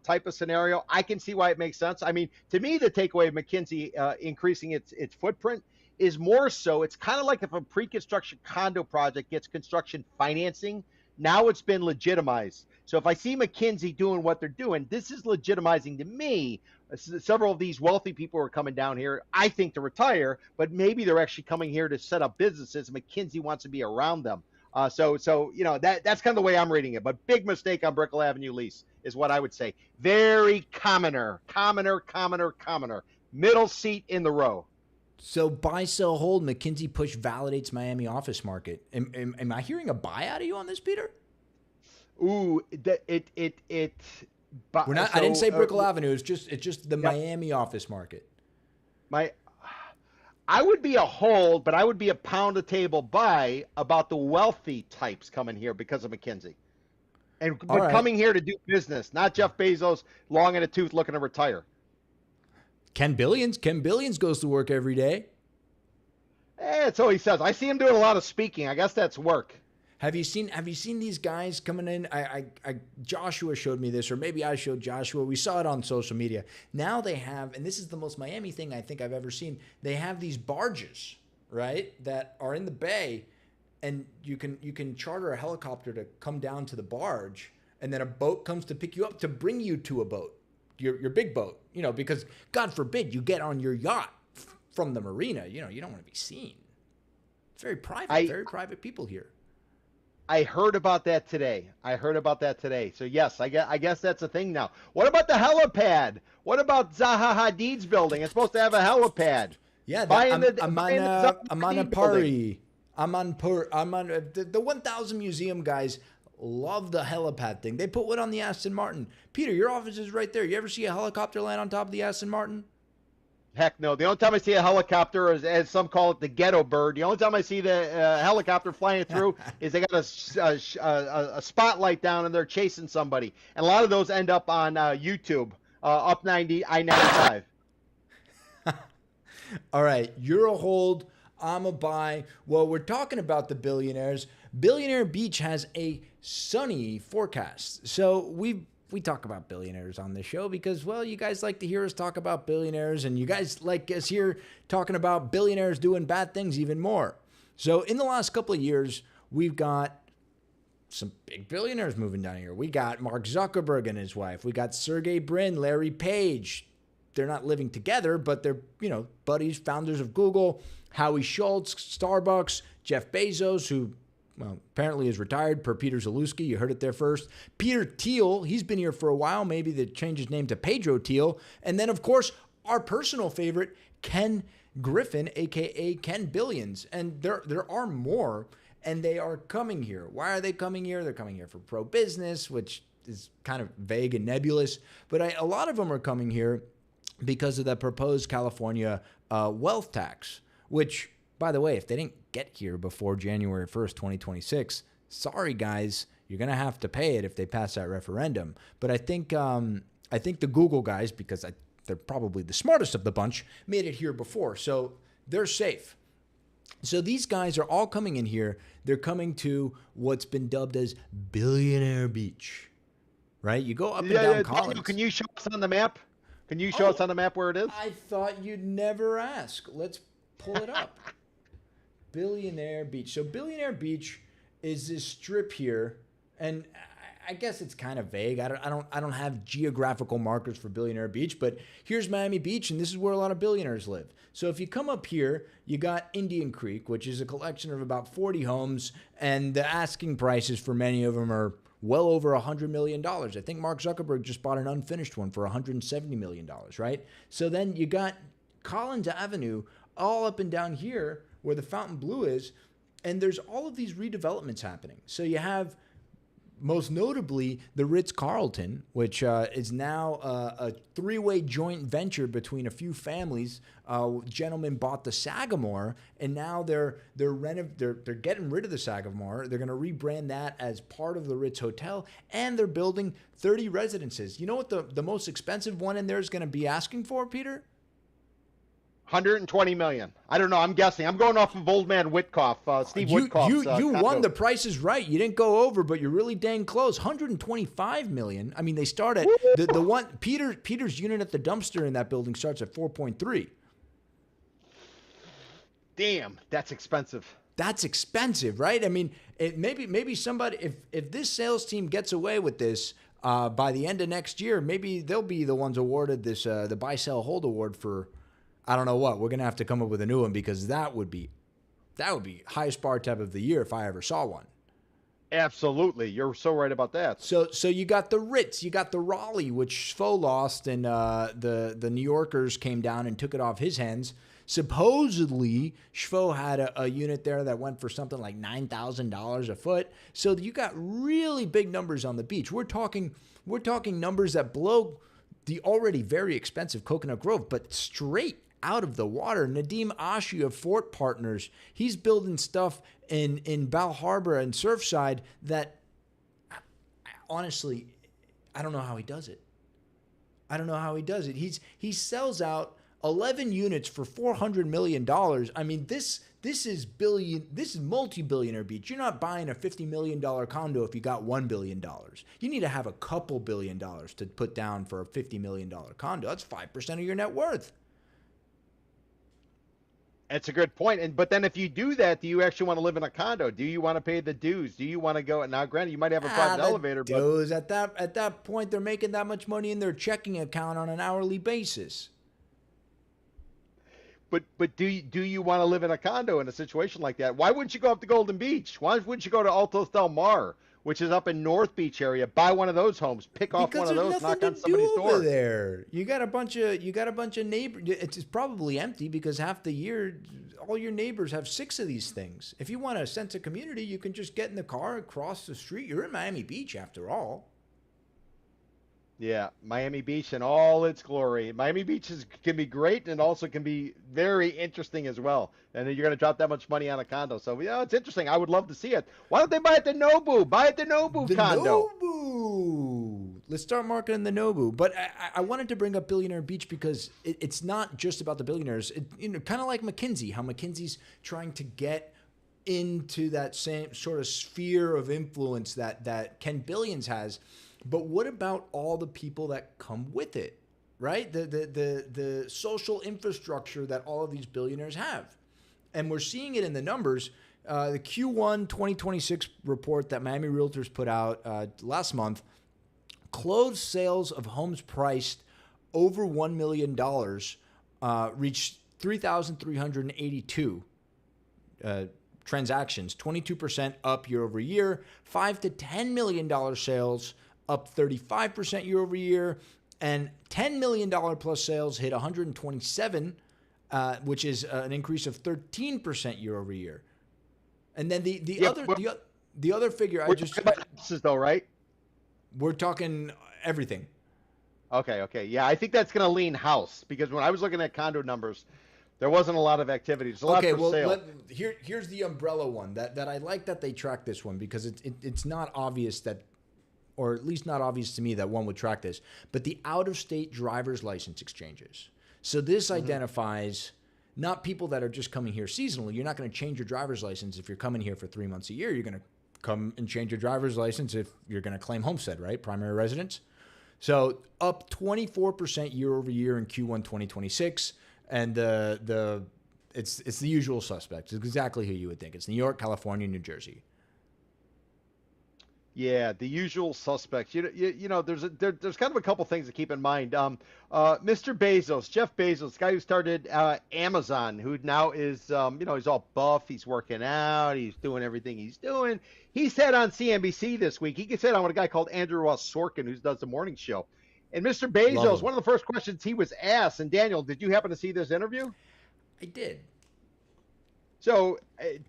A: type of scenario. I can see why it makes sense. I mean, to me, the takeaway of McKinsey increasing its footprint is more so it's kind of like if a pre-construction condo project gets construction financing. Now it's been legitimized. So if I see McKinsey doing what they're doing, this is legitimizing to me. Several of these wealthy people are coming down here, I think, to retire, but maybe they're actually coming here to set up businesses. McKinsey wants to be around them. That's kind of the way I'm reading it. But big mistake on Brickell Avenue lease is what I would say. Very commoner. Middle seat in the row.
B: So buy, sell, hold. McKinsey push validates Miami office market. Am I hearing a buy out of you on this, Peter?
A: Ooh,
B: We're not. I didn't say Brickell Avenue. It's just the Miami office market.
A: I would be a hold, but I would be a pound a table buy about the wealthy types coming here because of McKinsey, coming here to do business, not Jeff Bezos long in a tooth looking to retire.
B: Ken Billions goes to work every day.
A: That's all he says. I see him doing a lot of speaking. I guess that's work.
B: Have you seen these guys coming in? Joshua showed me this, or maybe I showed Joshua. We saw it on social media. Now they have, and this is the most Miami thing I think I've ever seen. They have these barges, right, that are in the bay, and you can charter a helicopter to come down to the barge, and then a boat comes to pick you up to bring you to a boat, your big boat, because God forbid you get on your yacht from the marina. You don't want to be seen. It's very private, very private people here.
A: I heard about that today. So yes, I guess that's a thing now. What about the helipad? What about Zaha Hadid's building? It's supposed to have a helipad.
B: Yeah, I'm on a party. I'm on the 1000 Museum guys love the helipad thing. They put one on the Aston Martin. Peter, your office is right there. You ever see a helicopter land on top of the Aston Martin?
A: Heck no. The only time I see a helicopter, as some call it, the ghetto bird. The only time I see the helicopter flying through is they got a spotlight down and they're chasing somebody. And a lot of those end up on YouTube, up I-95.
B: All right. You're a hold. I'm a buy. Well, we're talking about the billionaires. Billionaire Beach has a sunny forecast. So we talk about billionaires on this show because, well, you guys like to hear us talk about billionaires, and you guys like us here talking about billionaires doing bad things even more. So in the last couple of years, we've got some big billionaires moving down here. We got Mark Zuckerberg and his wife. We got Sergey Brin, Larry Page. They're not living together, but they're, buddies, founders of Google. Howie Schultz, Starbucks. Jeff Bezos, who, apparently is retired per Peter Zalewski. You heard it there first. Peter Thiel, he's been here for a while. Maybe they change his name to Pedro Thiel. And then, of course, our personal favorite, Ken Griffin, a.k.a. Ken Billions. And there are more, and they are coming here. Why are they coming here? They're coming here for pro-business, which is kind of vague and nebulous. But a lot of them are coming here because of the proposed California wealth tax, which, by the way, if they didn't get here before January 1st, 2026, sorry, guys, you're going to have to pay it if they pass that referendum. But I think the Google guys, because they're probably the smartest of the bunch, made it here before. So they're safe. So these guys are all coming in here. They're coming to what's been dubbed as Billionaire Beach, right? You go up and down Collins.
A: Daniel, can you show us on the map? Can you show us on the map where it is?
B: I thought you'd never ask. Let's pull it up. Billionaire Beach. So Billionaire Beach is this strip here, and I guess it's kind of vague. I don't have geographical markers for Billionaire Beach, but here's Miami Beach, and this is where a lot of billionaires live. So if you come up here, you got Indian Creek, which is a collection of about 40 homes, and the asking prices for many of them are well over $100 million. I think Mark Zuckerberg just bought an unfinished one for $170 million, right? So then you got Collins Avenue all up and down here where the Fontainebleau is, and there's all of these redevelopments happening. So you have, most notably, the Ritz-Carlton, which is now a three-way joint venture between a few families. Gentlemen bought the Sagamore, and now they're getting rid of the Sagamore. They're going to rebrand that as part of the Ritz Hotel, and they're building 30 residences. You know what the most expensive one in there is going to be asking for, Peter?
A: 120 million. I don't know. I'm guessing. I'm going off of Old Man Witkoff, Steve Witkoff's.
B: You won. The price is right. You didn't go over, but you're really dang close. 125 million. I mean, they start at the one Peter's unit at the dumpster in that building starts at 4.3.
A: Damn, that's expensive.
B: That's expensive, right? I mean, maybe somebody, if this sales team gets away with this by the end of next year, maybe they'll be the ones awarded this the buy sell hold award for. I don't know what. We're going to have to come up with a new one because that would be highest bar tab of the year if I ever saw one.
A: Absolutely. You're so right about that.
B: So you got the Ritz, you got the Raleigh, which Sfo lost, and the New Yorkers came down and took it off his hands. Supposedly, Sfo had a unit there that went for something like $9,000 a foot. So you got really big numbers on the beach. We're talking numbers that blow the already very expensive Coconut Grove, but straight out of the water. Nadeem Ashi of Fort Partners, he's building stuff in Bal Harbor and Surfside that, honestly, I don't know how he does it. He sells out 11 units for $400 million. I mean, this is multi-billionaire beach. You're not buying a $50 million condo if you got $1 billion. You need to have a couple $1 billion to put down for a $50 million condo. That's 5% of your net worth.
A: That's a good point. But then if you do that, do you actually want to live in a condo? Do you want to pay the dues? Do you want to go? Now, granted, you might have a private elevator.
B: Dues, at that point, they're making that much money in their checking account on an hourly basis.
A: But do you want to live in a condo in a situation like that? Why wouldn't you go up to Golden Beach? Why wouldn't you go to Altos Del Mar, which is up in North Beach area? Buy one of those homes, pick off one of those, knock on somebody's door.
B: There, you got a bunch of neighbors. It's probably empty because half the year, all your neighbors have 6 of these things. If you want a sense of community, you can just get in the car and cross the street. You're in Miami Beach after all.
A: Yeah, Miami Beach in all its glory. Miami Beach can be great and also can be very interesting as well. And then you're going to drop that much money on a condo. So, yeah, it's interesting. I would love to see it. Why don't they buy at the Nobu? Buy at the Nobu condo.
B: Nobu. Let's start marketing the Nobu. But I wanted to bring up Billionaire Beach because it's not just about the billionaires. Kind of like McKinsey, how McKinsey's trying to get into that same sort of sphere of influence that Ken Billions has. But what about all the people that come with it, right? The social infrastructure that all of these billionaires have. And we're seeing it in the numbers. The Q1 2026 report that Miami Realtors put out last month, closed sales of homes priced over $1 million reached 3,382 transactions, 22% up year over year. $5 to $10 million sales up 35% year over year, and $10 million plus sales hit 127, which is an increase of 13% year over year. And then the other figure I just
A: houses though, right?
B: We're talking everything.
A: Okay. Yeah, I think that's going to lean house because when I was looking at condo numbers, there wasn't a lot of activity. There's a lot for sale.
B: Here's the umbrella one that I like that they track this one because it's not obvious that, or at least not obvious to me that one would track this, but the out-of-state driver's license exchanges. So this identifies not people that are just coming here seasonally. You're not going to change your driver's license if you're coming here for 3 months a year. You're going to come and change your driver's license if you're going to claim homestead, right? Primary residence. So up 24% year over year in Q1 2026. And it's the usual suspects. It's exactly who you would think. It's New York, California, New Jersey.
A: Yeah, the usual suspects. You know, there's kind of a couple things to keep in mind. Mr. Bezos, Jeff Bezos, the guy who started Amazon, who now is, he's all buff, he's working out, he's doing everything he's doing. He said on CNBC this week, he said on a guy called Andrew Ross Sorkin, who does the morning show. And Mr. Bezos, one of the first questions he was asked, and Daniel, did you happen to see this interview?
B: I did.
A: So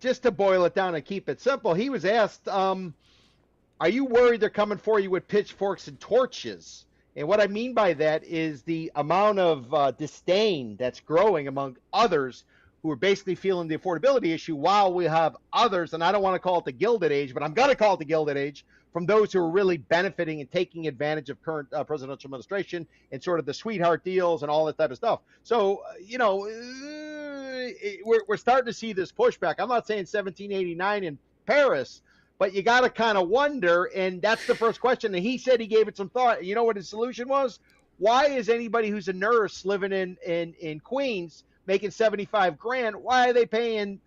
A: just to boil it down and keep it simple, he was asked, are you worried they're coming for you with pitchforks and torches? And what I mean by that is the amount of disdain that's growing among others who are basically feeling the affordability issue, while we have others, and I don't want to call it the Gilded Age, but I'm going to call it the Gilded Age, from those who are really benefiting and taking advantage of current presidential administration and sort of the sweetheart deals and all that type of stuff. So, we're starting to see this pushback. I'm not saying 1789 in Paris, but you got to kind of wonder, and that's the first question. And he said he gave it some thought. You know what his solution was? Why is anybody who's a nurse living in Queens making 75 grand, why are they paying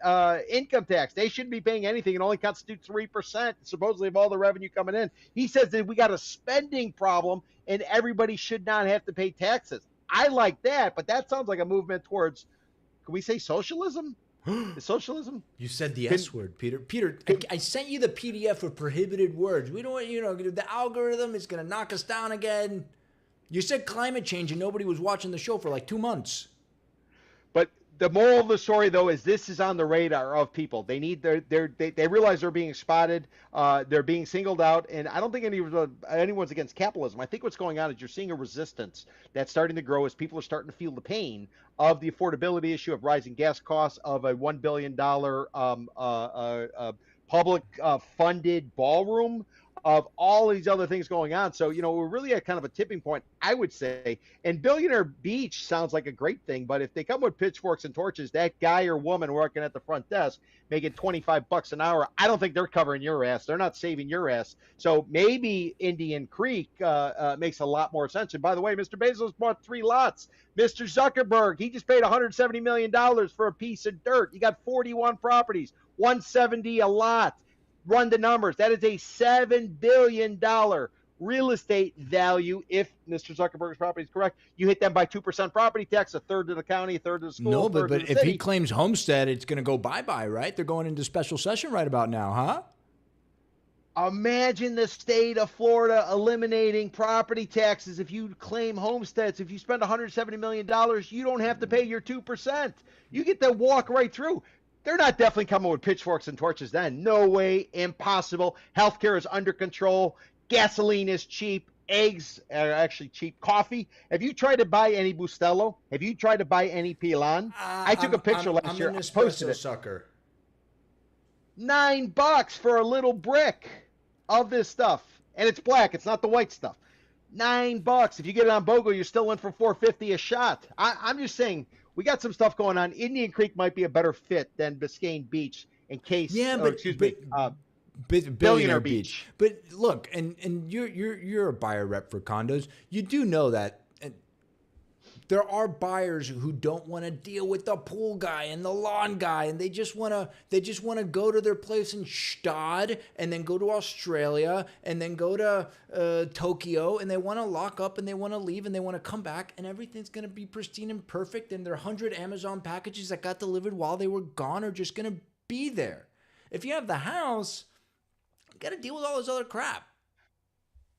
A: income tax? They shouldn't be paying anything. It only constitutes 3%, supposedly, of all the revenue coming in. He says that we got a spending problem and everybody should not have to pay taxes. I like that, but that sounds like a movement towards, can we say socialism? Is socialism?
B: You said the S word, Peter. Peter, I sent you the PDF of prohibited words. We don't want, the algorithm is going to knock us down again. You said climate change and nobody was watching the show for like 2 months.
A: But the moral of the story, though, is this is on the radar of people. They need they realize they're being spotted. They're being singled out, and I don't think anyone's against capitalism. I think what's going on is you're seeing a resistance that's starting to grow as people are starting to feel the pain of the affordability issue, of rising gas costs, of a $1 billion public funded ballroom, of all these other things going on. So, we're really at kind of a tipping point, I would say. And Billionaire Beach sounds like a great thing, but if they come with pitchforks and torches, that guy or woman working at the front desk making $25 an hour, I don't think they're covering your ass. They're not saving your ass. So maybe Indian Creek makes a lot more sense. And by the way, Mr. Bezos bought 3 lots. Mr. Zuckerberg, he just paid $170 million for a piece of dirt. You got 41 properties, $170 a lot. Run the numbers. That is a $7 billion real estate value if Mr. Zuckerberg's property is correct. You hit them by 2% property tax, a third to the county, a third to the school.
B: No, but if he claims homestead, it's going to go bye-bye, right? They're going into special session right about now, huh?
A: Imagine the state of Florida eliminating property taxes if you claim homesteads. If you spend $170 million, you don't have to pay your 2%. You get to walk right through. They're not definitely coming with pitchforks and torches then. No way. Impossible. Healthcare is under control. Gasoline is cheap. Eggs are actually cheap. Coffee. Have you tried to buy any Bustelo? Have you tried to buy any Pilan? I took a picture last year.
B: I'm an
A: posted
B: espresso
A: it.
B: sucker.
A: $9 for a little brick of this stuff. And it's black. It's not the white stuff. $9. If you get it on BOGO, you're still in for $4.50 a shot. I'm just saying, we got some stuff going on. Indian Creek might be a better fit than Biscayne Beach in case.
B: Yeah, Billionaire Beach. But look, and you're a buyer rep for condos. You do know that there are buyers who don't want to deal with the pool guy and the lawn guy, and they just want to go to their place in Stad and then go to Australia and then go to Tokyo, and they want to lock up and they want to leave and they want to come back, and everything's going to be pristine and perfect, and their 100 Amazon packages that got delivered while they were gone are just going to be there. If you have the house, you got to deal with all this other crap.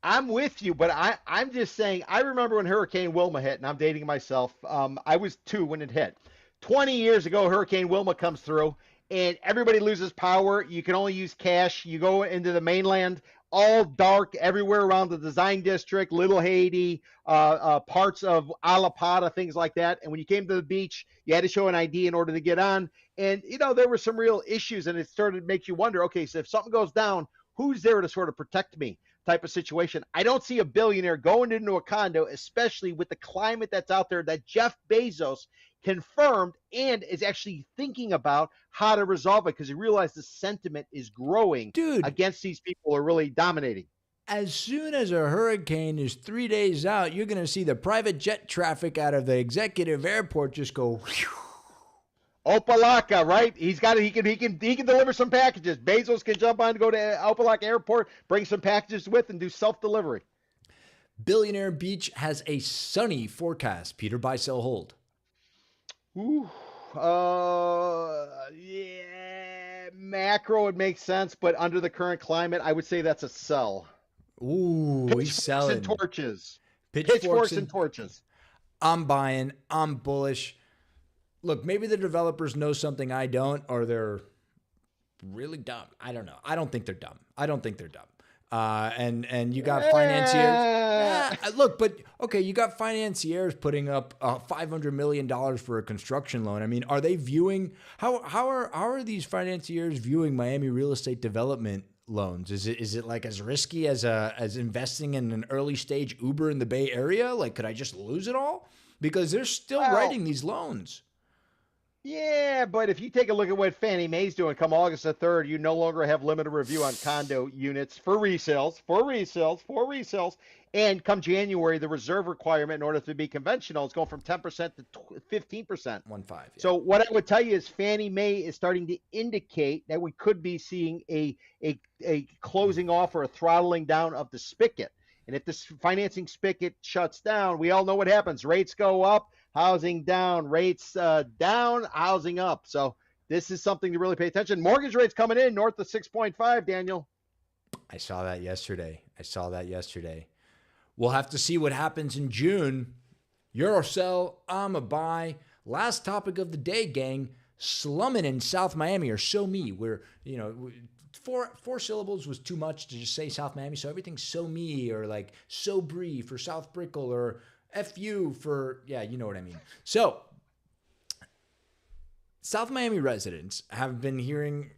A: I'm with you, but I'm just saying, I remember when Hurricane Wilma hit, and I'm dating myself. I was 2 when it hit. 20 years ago, Hurricane Wilma comes through, and everybody loses power. You can only use cash. You go into the mainland, all dark everywhere around the design district, Little Haiti, parts of Alapata, things like that. And when you came to the beach, you had to show an ID in order to get on. And, there were some real issues, and it started to make you wonder, okay, so if something goes down, who's there to sort of protect me? Type of situation. I don't see a billionaire going into a condo, especially with the climate that's out there that Jeff Bezos confirmed and is actually thinking about how to resolve it, because he realized the sentiment is growing against these people who are really dominating.
B: As soon as a hurricane is 3 days out, you're going to see the private jet traffic out of the executive airport just go whew.
A: Opalaka, right? He can deliver some packages. Bezos can jump on to go to Opalaka Airport, bring some packages with, and do self-delivery.
B: Billionaire Beach has a sunny forecast. Peter, buy, sell, hold.
A: Ooh, yeah, macro it makes sense, but under the current climate, I would say that's a sell.
B: Ooh, he's selling.
A: And torches.
B: Pitchforks
A: and torches.
B: I'm buying. I'm bullish. Look, maybe the developers know something I don't, or they're really dumb. I don't know. I don't think they're dumb. And you got financiers. Look, but okay, you got financiers putting up $500 million for a construction loan. I mean, are they viewing how are these financiers viewing Miami real estate development loans? Is it like as risky as investing in an early stage Uber in the Bay Area? Like, could I just lose it all? Because they're still writing these loans.
A: Yeah, but if you take a look at what Fannie Mae's doing, come August the 3rd, you no longer have limited review on condo units for resales. And come January, the reserve requirement in order to be conventional is going from 10% to 15%.
B: 1.5. Yeah.
A: So what I would tell you is Fannie Mae is starting to indicate that we could be seeing a closing off or a throttling down of the spigot. And if this financing spigot shuts down, we all know what happens. Rates go up, housing down, rates down, housing up. So this is something to really pay attention. Mortgage rates coming in north of 6.5, Daniel.
B: I saw that yesterday. We'll have to see what happens in June. You're a sell, I'm a buy. Last topic of the day, gang. Slumming in South Miami, or so me. We're, four syllables was too much to just say South Miami, so everything's so me, or like so Bree for South Brickell, or FU for, yeah, you know what I mean. So, South Miami residents have been hearing,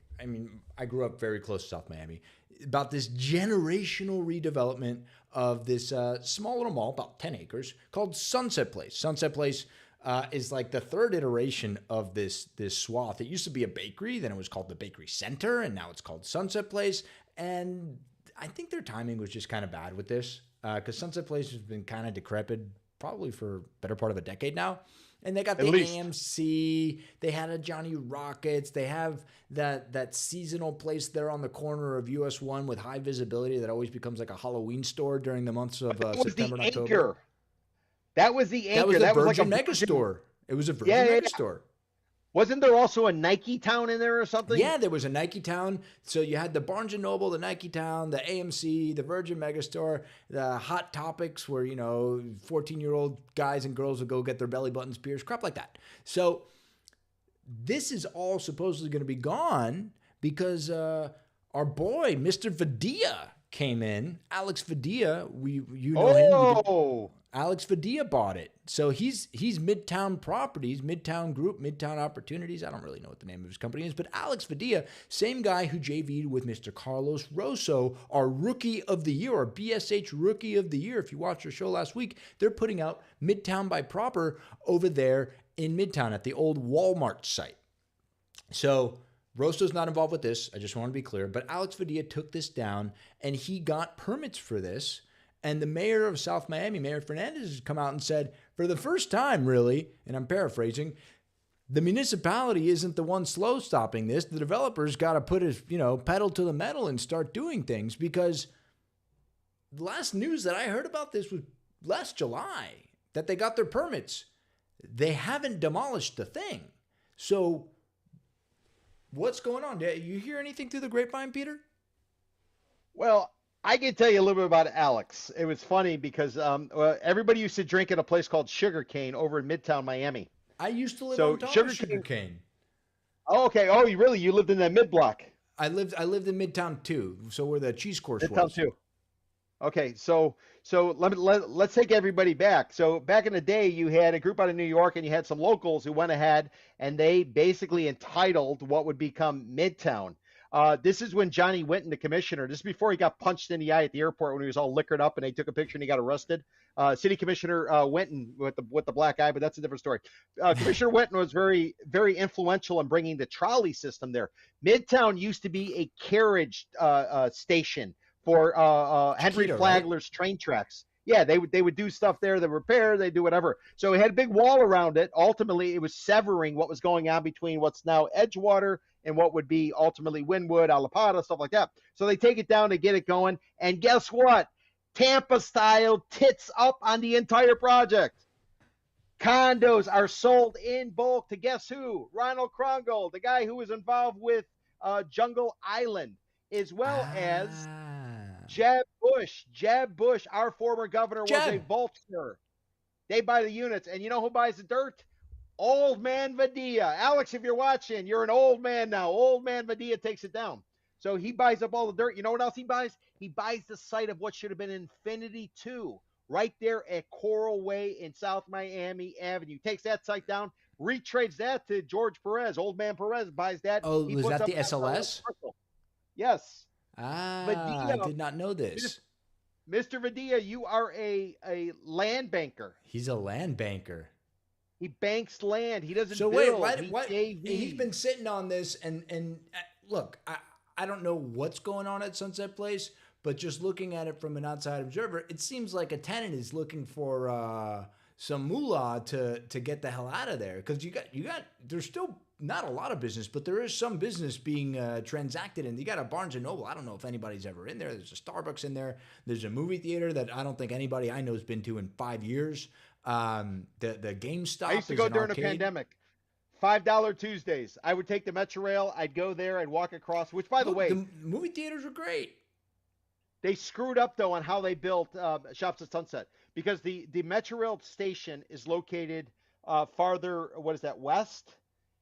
B: I grew up very close to South Miami, about this generational redevelopment of this small little mall, about 10 acres, called Sunset Place. Sunset Place is like the third iteration of this swath. It used to be a bakery, then it was called the Bakery Center, and now it's called Sunset Place. And I think their timing was just kind of bad with this, because Sunset Place has been kind of decrepit probably for a better part of a decade now. And they got the AMC, they had a Johnny Rockets, they have that seasonal place there on the corner of US 1 with high visibility that always becomes like a Halloween store during the months of September and October.
A: That was the anchor.
B: That was the Virgin Megastore. It was a Virgin Megastore.
A: Wasn't there also a Nike Town in there or something?
B: Yeah, there was a Nike Town. So you had the Barnes & Noble, the Nike Town, the AMC, the Virgin Megastore, the Hot Topics where, 14-year-old guys and girls would go get their belly buttons pierced, crap like that. So this is all supposedly going to be gone because our boy, Mr. Vidya, came in. Alex Vidya, him. Alex Vidya bought it. So he's Midtown Properties, Midtown Group, Midtown Opportunities. I don't really know what the name of his company is, but Alex Vidya, same guy who JV'd with Mr. Carlos Rosso, our Rookie of the Year, our BSH Rookie of the Year. If you watched our show last week, they're putting out Midtown by Proper over there in Midtown at the old Walmart site. So Rosso's not involved with this. I just want to be clear. But Alex Vidya took this down, and he got permits for this. And the mayor of South Miami, Mayor Hernandez, has come out and said, for the first time, really, and I'm paraphrasing, the municipality isn't the one slow stopping this. The developer's got to put his, pedal to the metal and start doing things, because the last news that I heard about this was last July that they got their permits. They haven't demolished the thing. So what's going on? Did you hear anything through the grapevine, Peter?
A: Well, I can tell you a little bit about Alex. It was funny because everybody used to drink at a place called Sugar Cane over in Midtown Miami.
B: I used to live on top of Sugar Cane.
A: Oh, okay. Oh, you lived in that mid block.
B: I lived in Midtown too. So where the cheese course was.
A: Midtown too. Okay, so let's take everybody back. So back in the day, you had a group out of New York, and you had some locals who went ahead and they basically entitled what would become Midtown. This is when Johnny Winton, the commissioner, this is before he got punched in the eye at the airport when he was all liquored up and they took a picture and he got arrested. City Commissioner Winton with the black eye, but that's a different story. Commissioner Winton was very, very influential in bringing the trolley system there. Midtown used to be a carriage station for Henry Flagler's train tracks. Yeah, they would do stuff there, they repair, they do whatever. So it had a big wall around it. Ultimately, it was severing what was going on between what's now Edgewater and what would be ultimately Wynwood, Alapata, stuff like that. So they take it down to get it going. And guess what? Tampa style tits up on the entire project. Condos are sold in bulk to guess who? Ronald Krongel, the guy who was involved with Jungle Island, as well as Jeb Bush. Jeb Bush, our former governor, was a bolsterer. They buy the units. And you know who buys the dirt? Old man Vadilla. Alex, if you're watching, you're an old man now. Old man Vadilla takes it down. So he buys up all the dirt. You know what else he buys? He buys the site of what should have been Infinity 2, right there at Coral Way in South Miami Avenue. Takes that site down, retrades that to George Perez. Old man Perez buys that.
B: Oh, was that the SLS?
A: Yes.
B: Vadilla, I did not know this.
A: Mr. Vadilla, you are a land banker.
B: He's a land banker.
A: He banks land. He doesn't
B: build.
A: So
B: wait, he's been sitting on this, and look, I don't know what's going on at Sunset Place, but just looking at it from an outside observer, it seems like a tenant is looking for some moolah to get the hell out of there, because you got there's still not a lot of business, but there is some business being transacted, and you got a Barnes and Noble. I don't know if anybody's ever in there. There's a Starbucks in there. There's a movie theater that I don't think anybody I know has been to in 5 years. The GameStop.
A: I used to go during the pandemic. $5 Tuesdays. I would take the Metro Rail. I'd go there. I'd walk across. Which, by the way,
B: the movie theaters were great.
A: They screwed up though on how they built Shops at Sunset, because the Metro Rail station is located farther. What is that? West.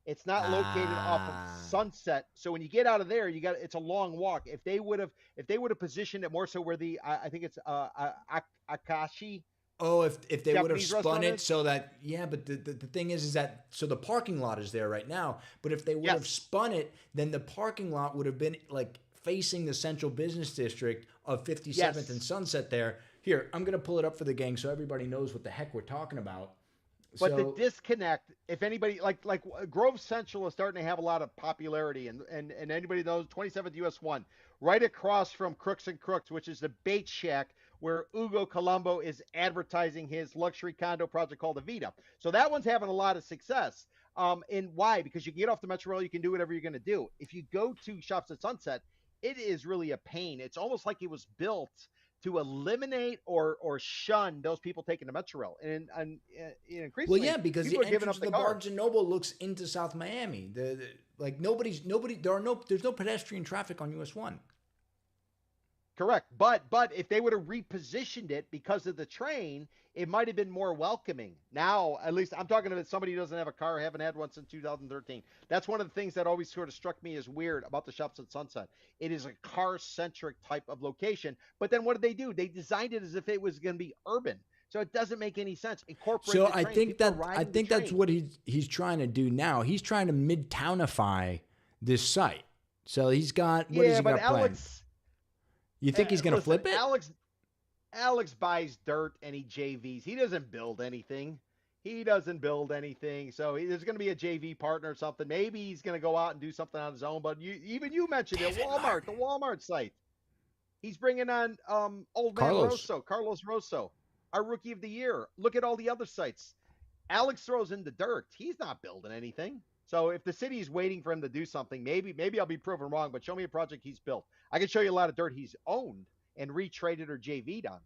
A: It's not located off of Sunset. So when you get out of there, it's a long walk. If they would have positioned it more so where I think it's Akashi.
B: Oh, if they would have spun it so that, but the thing is that, so the parking lot is there right now, but if they would have spun it, then the parking lot would have been like facing the central business district of 57th and Sunset there. Here, I'm going to pull it up for the gang so everybody knows what the heck we're talking about.
A: But the disconnect, if anybody, like Grove Central is starting to have a lot of popularity, and anybody knows 27th US 1, right across from Crooks and Crooks, which is the bait shack where Ugo Colombo is advertising his luxury condo project called Avita. So that one's having a lot of success. And why? Because you can get off the Metro Rail, you can do whatever you're going to do. If you go to Shops at Sunset, it is really a pain. It's almost like it was built to eliminate or shun those people taking the Metro Rail, and increasingly,
B: because the entrance of the Barnes and Noble looks into South Miami. There's no pedestrian traffic on US 1.
A: Correct, but if they would have repositioned it because of the train, it might have been more welcoming. Now, at least I'm talking about somebody who doesn't have a car, haven't had one since 2013. That's one of the things that always sort of struck me as weird about the Shops at Sunset. It is a car-centric type of location, but then what did they do? They designed it as if it was going to be urban. So it doesn't make any sense.
B: So I think that's what he's trying to do now. He's trying to midtownify this site. So he's got planned? You think he's going to flip it?
A: Alex buys dirt and he JVs. He doesn't build anything. So there's going to be a JV partner or something. Maybe he's going to go out and do something on his own. But you mentioned it, Walmart, the Walmart site. He's bringing on old man
B: Carlos.
A: Carlos Rosso, our rookie of the year. Look at all the other sites. Alex throws in the dirt. He's not building anything. So if the city is waiting for him to do something, maybe I'll be proven wrong, but show me a project he's built. I can show you a lot of dirt he's owned and retraded or JV'd on.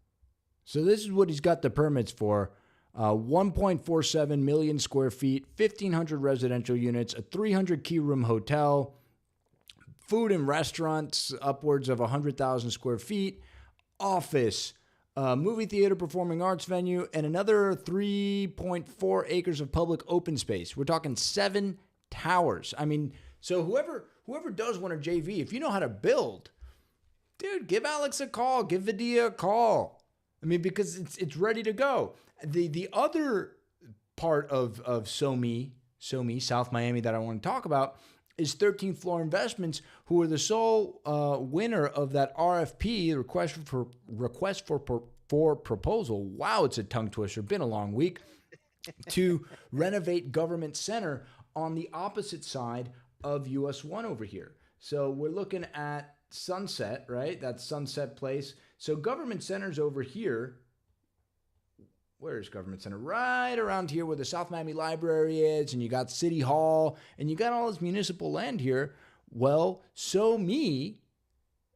B: So this is what he's got the permits for. 1.47 million square feet, 1,500 residential units, a 300 key room hotel, food and restaurants upwards of 100,000 square feet, office, movie theater, performing arts venue, and another 3.4 acres of public open space. We're talking 7 towers. I mean, so whoever does want a JV, if you know how to build, dude, give Alex a call, give Vidia a call. I mean, because it's ready to go. The other part of SoMe, South Miami, that I want to talk about is 13th Floor Investments, who are the sole winner of that RFP, request for proposal. Wow, it's a tongue twister. Been a long week. To renovate Government Center on the opposite side of US 1 over here. So we're looking at Sunset, right? That's Sunset Place. So Government Center's over here. Where's Government Center? Right around here where the South Miami Library is, and you got City Hall, and you got all this municipal land here. Well, SoMe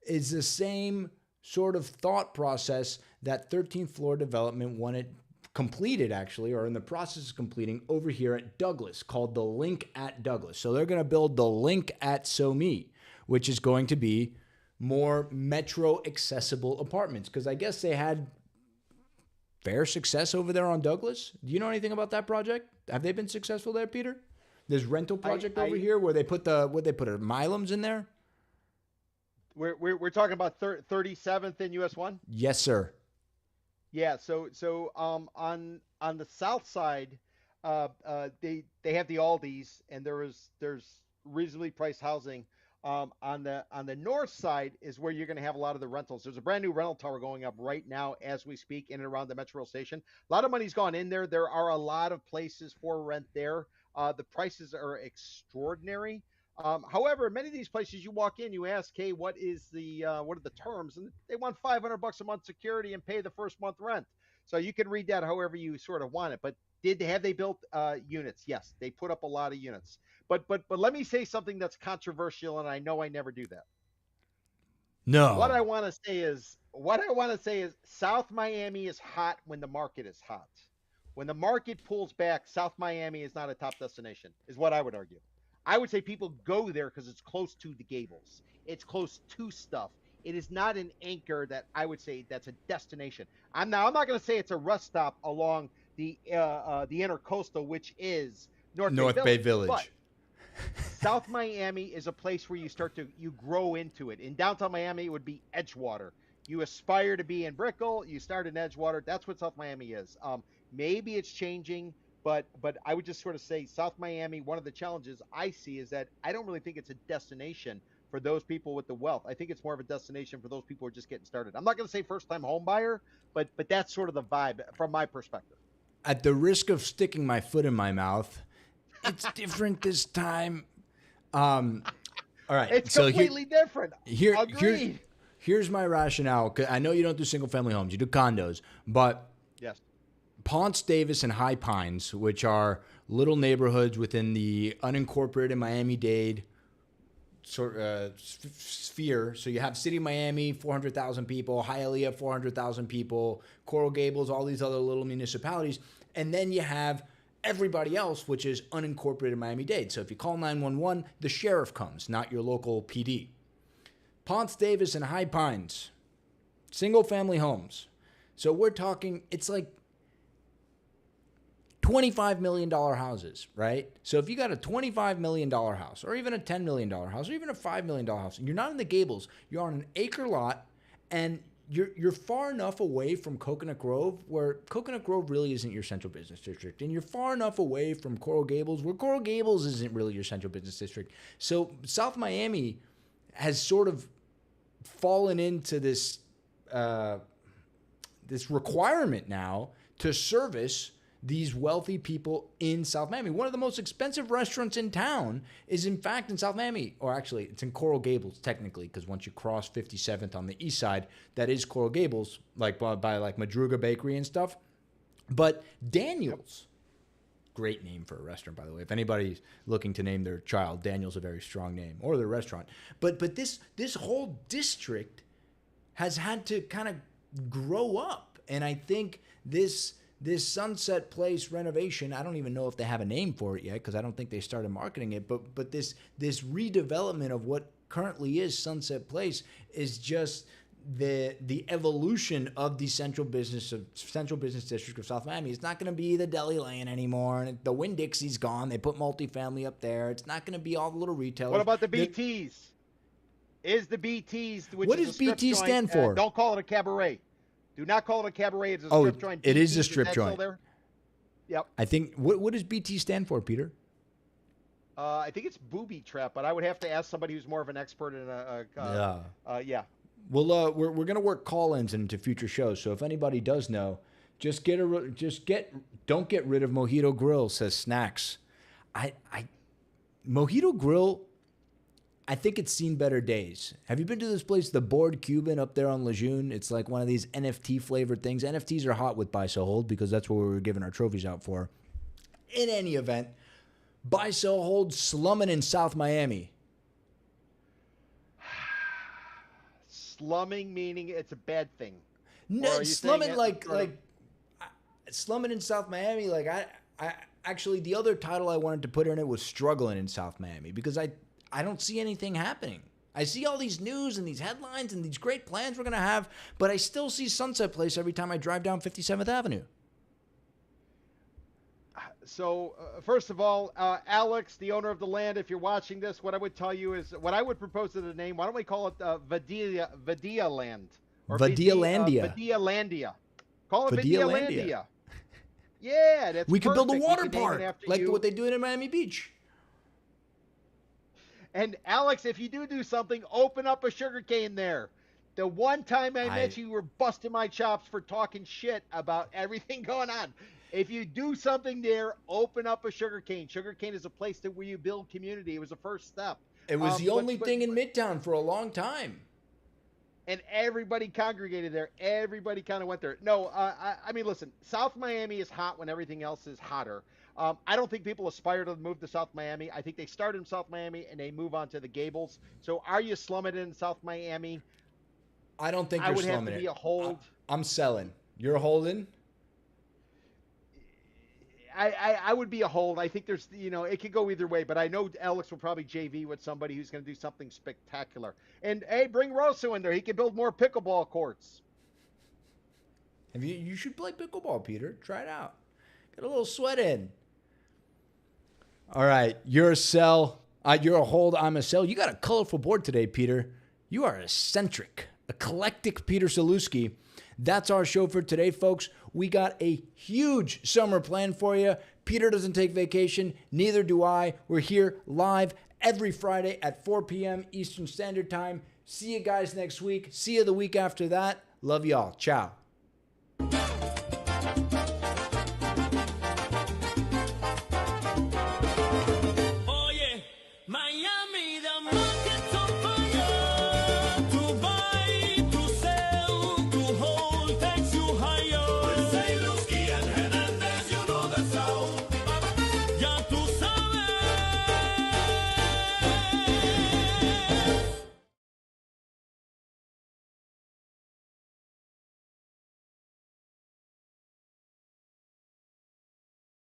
B: is the same sort of thought process that 13th Floor Development wanted completed, actually, or in the process of completing over here at Douglas, called the Link at Douglas. So they're going to build the Link at SoMe, which is going to be more metro accessible apartments, because I guess they had fair success over there on Douglas. Do you know anything about that project? Have they been successful there, Peter? There's rental project over here where they put Milums in there.
A: We're talking about 37th in US 1.
B: Yes, sir.
A: Yeah. So on the south side, they have the Aldis, and there's reasonably priced housing. On the north side is where you're going to have a lot of the rentals. There's a brand new rental tower going up right now as we speak in and around the Metro Rail station. A lot of money's gone in there. There are a lot of places for rent there. The prices are extraordinary. However, many of these places you walk in, you ask, hey, what are the terms? And they want $500 a month security and pay the first month rent. So you can read that however you sort of want it. But have they built units? Yes, they put up a lot of units. But let me say something that's controversial, and I know I never do that.
B: No.
A: What I want to say is South Miami is hot when the market is hot. When the market pulls back, South Miami is not a top destination, is what I would argue. I would say people go there because it's close to the Gables. It's close to stuff. It is not an anchor that I would say that's a destination. I'm not going to say it's a rest stop along the intercoastal, which is North Bay Village. But South Miami is a place where you grow into it. In downtown Miami, it would be Edgewater. You aspire to be in Brickell, you start in Edgewater. That's what South Miami is. Maybe it's changing, but I would just sort of say South Miami, one of the challenges I see is that I don't really think it's a destination for those people with the wealth. I think it's more of a destination for those people who are just getting started. I'm not going to say first-time home buyer, but that's sort of the vibe from my perspective.
B: At the risk of sticking my foot in my mouth, it's different this time. All right.
A: It's completely different.
B: Here's my rationale. 'Cause I know you don't do single-family homes. You do condos. But
A: yes,
B: Ponce Davis and High Pines, which are little neighborhoods within the unincorporated Miami-Dade sphere. So you have City of Miami, 400,000 people, Hialeah, 400,000 people, Coral Gables, all these other little municipalities. And then you have everybody else, which is unincorporated Miami-Dade. So if you call 911, the sheriff comes, not your local PD. Ponce Davis and High Pines, single-family homes. So we're talking, it's like $25 million houses, right? So if you got a $25 million house, or even a $10 million house, or even a $5 million house, and you're not in the Gables, you're on an acre lot, and you're far enough away from Coconut Grove, where Coconut Grove really isn't your central business district, and you're far enough away from Coral Gables, where Coral Gables isn't really your central business district. So South Miami has sort of fallen into this this requirement now to service these wealthy people in South Miami. One of the most expensive restaurants in town is, in fact, in South Miami. Or actually, it's in Coral Gables, technically, because once you cross 57th on the east side, that is Coral Gables, like by like Madruga Bakery and stuff. But Daniel's, great name for a restaurant, by the way. If anybody's looking to name their child, Daniel's a very strong name, or their restaurant. But this whole district has had to kind of grow up. And I think this Sunset Place renovation, I don't even know if they have a name for it yet because I don't think they started marketing it, but this redevelopment of what currently is Sunset Place is just the evolution of the central business district of South Miami. It's not going to be the deli lane anymore, and the Winn-Dixie's gone. They put multifamily up there. It's not going to be all the little retailers.
A: What about the BTs? Is the BTs, which
B: what
A: is
B: does
A: a strip
B: BT
A: joint,
B: stand for?
A: Don't call it a cabaret. Do not call it a cabaret. It's a strip joint.
B: It is a
A: BTs,
B: strip joint.
A: There? Yep.
B: I think, what does BT stand for, Peter?
A: I think it's booby trap, but I would have to ask somebody w's more of an expert in yeah.
B: Well, we're gonna work call-ins into future shows. So if anybody does know, don't get rid of Mojito Grill. Says Snacks. Mojito Grill, I think it's seen better days. Have you been to this place, the Bored Cuban up there on Lejeune? It's like one of these NFT flavored things. NFTs are hot with Buy Sell Hold because that's what we were giving our trophies out for. In any event, Buy Sell Hold slumming in South Miami.
A: Slumming meaning it's a bad thing.
B: No, slumming slumming in South Miami. Like I actually, the other title I wanted to put in it was struggling in South Miami because I don't see anything happening. I see all these news and these headlines and these great plans we're going to have, but I still see Sunset Place every time I drive down 57th Avenue.
A: So, first of all, Alex, the owner of the land, if you're watching this, what I would tell you is, what I would propose as a name, why don't we call it Vidia Land? Or
B: Vidia-landia.
A: Vidia-landia. Call it
B: Vidia-landia.
A: Vidia-landia. Yeah, that's
B: We could build a
A: perfect.
B: water park, like
A: you.
B: what they do in Miami Beach.
A: And Alex, if you do something, open up a sugarcane there. The one time I met you were busting my chops for talking shit about everything going on. If you do something there, open up a sugarcane. Sugarcane is a place where you build community. It was the first step.
B: It was the only thing in Midtown for a long time.
A: And everybody congregated there. Everybody kind of went there. No, I mean, listen, South Miami is hot when everything else is hotter. I don't think people aspire to move to South Miami. I think they start in South Miami and they move on to the Gables. So are you slumming in South Miami?
B: I don't think you're slumming it. I would have to
A: be a hold.
B: I'm selling. You're holding?
A: I would be a hold. I think there's, it could go either way, but I know Alex will probably JV with somebody who's going to do something spectacular. And hey, bring Rosso in there. He can build more pickleball courts.
B: You should play pickleball, Peter. Try it out. Get a little sweat in. All right, you're a sell. You're a hold. I'm a sell. You got a colorful board today, Peter. You are eccentric, eclectic Peter Zalewski. That's our show for today, folks. We got a huge summer plan for you. Peter doesn't take vacation. Neither do I. We're here live every Friday at 4 p.m. Eastern Standard Time. See you guys next week. See you the week after that. Love y'all. Ciao.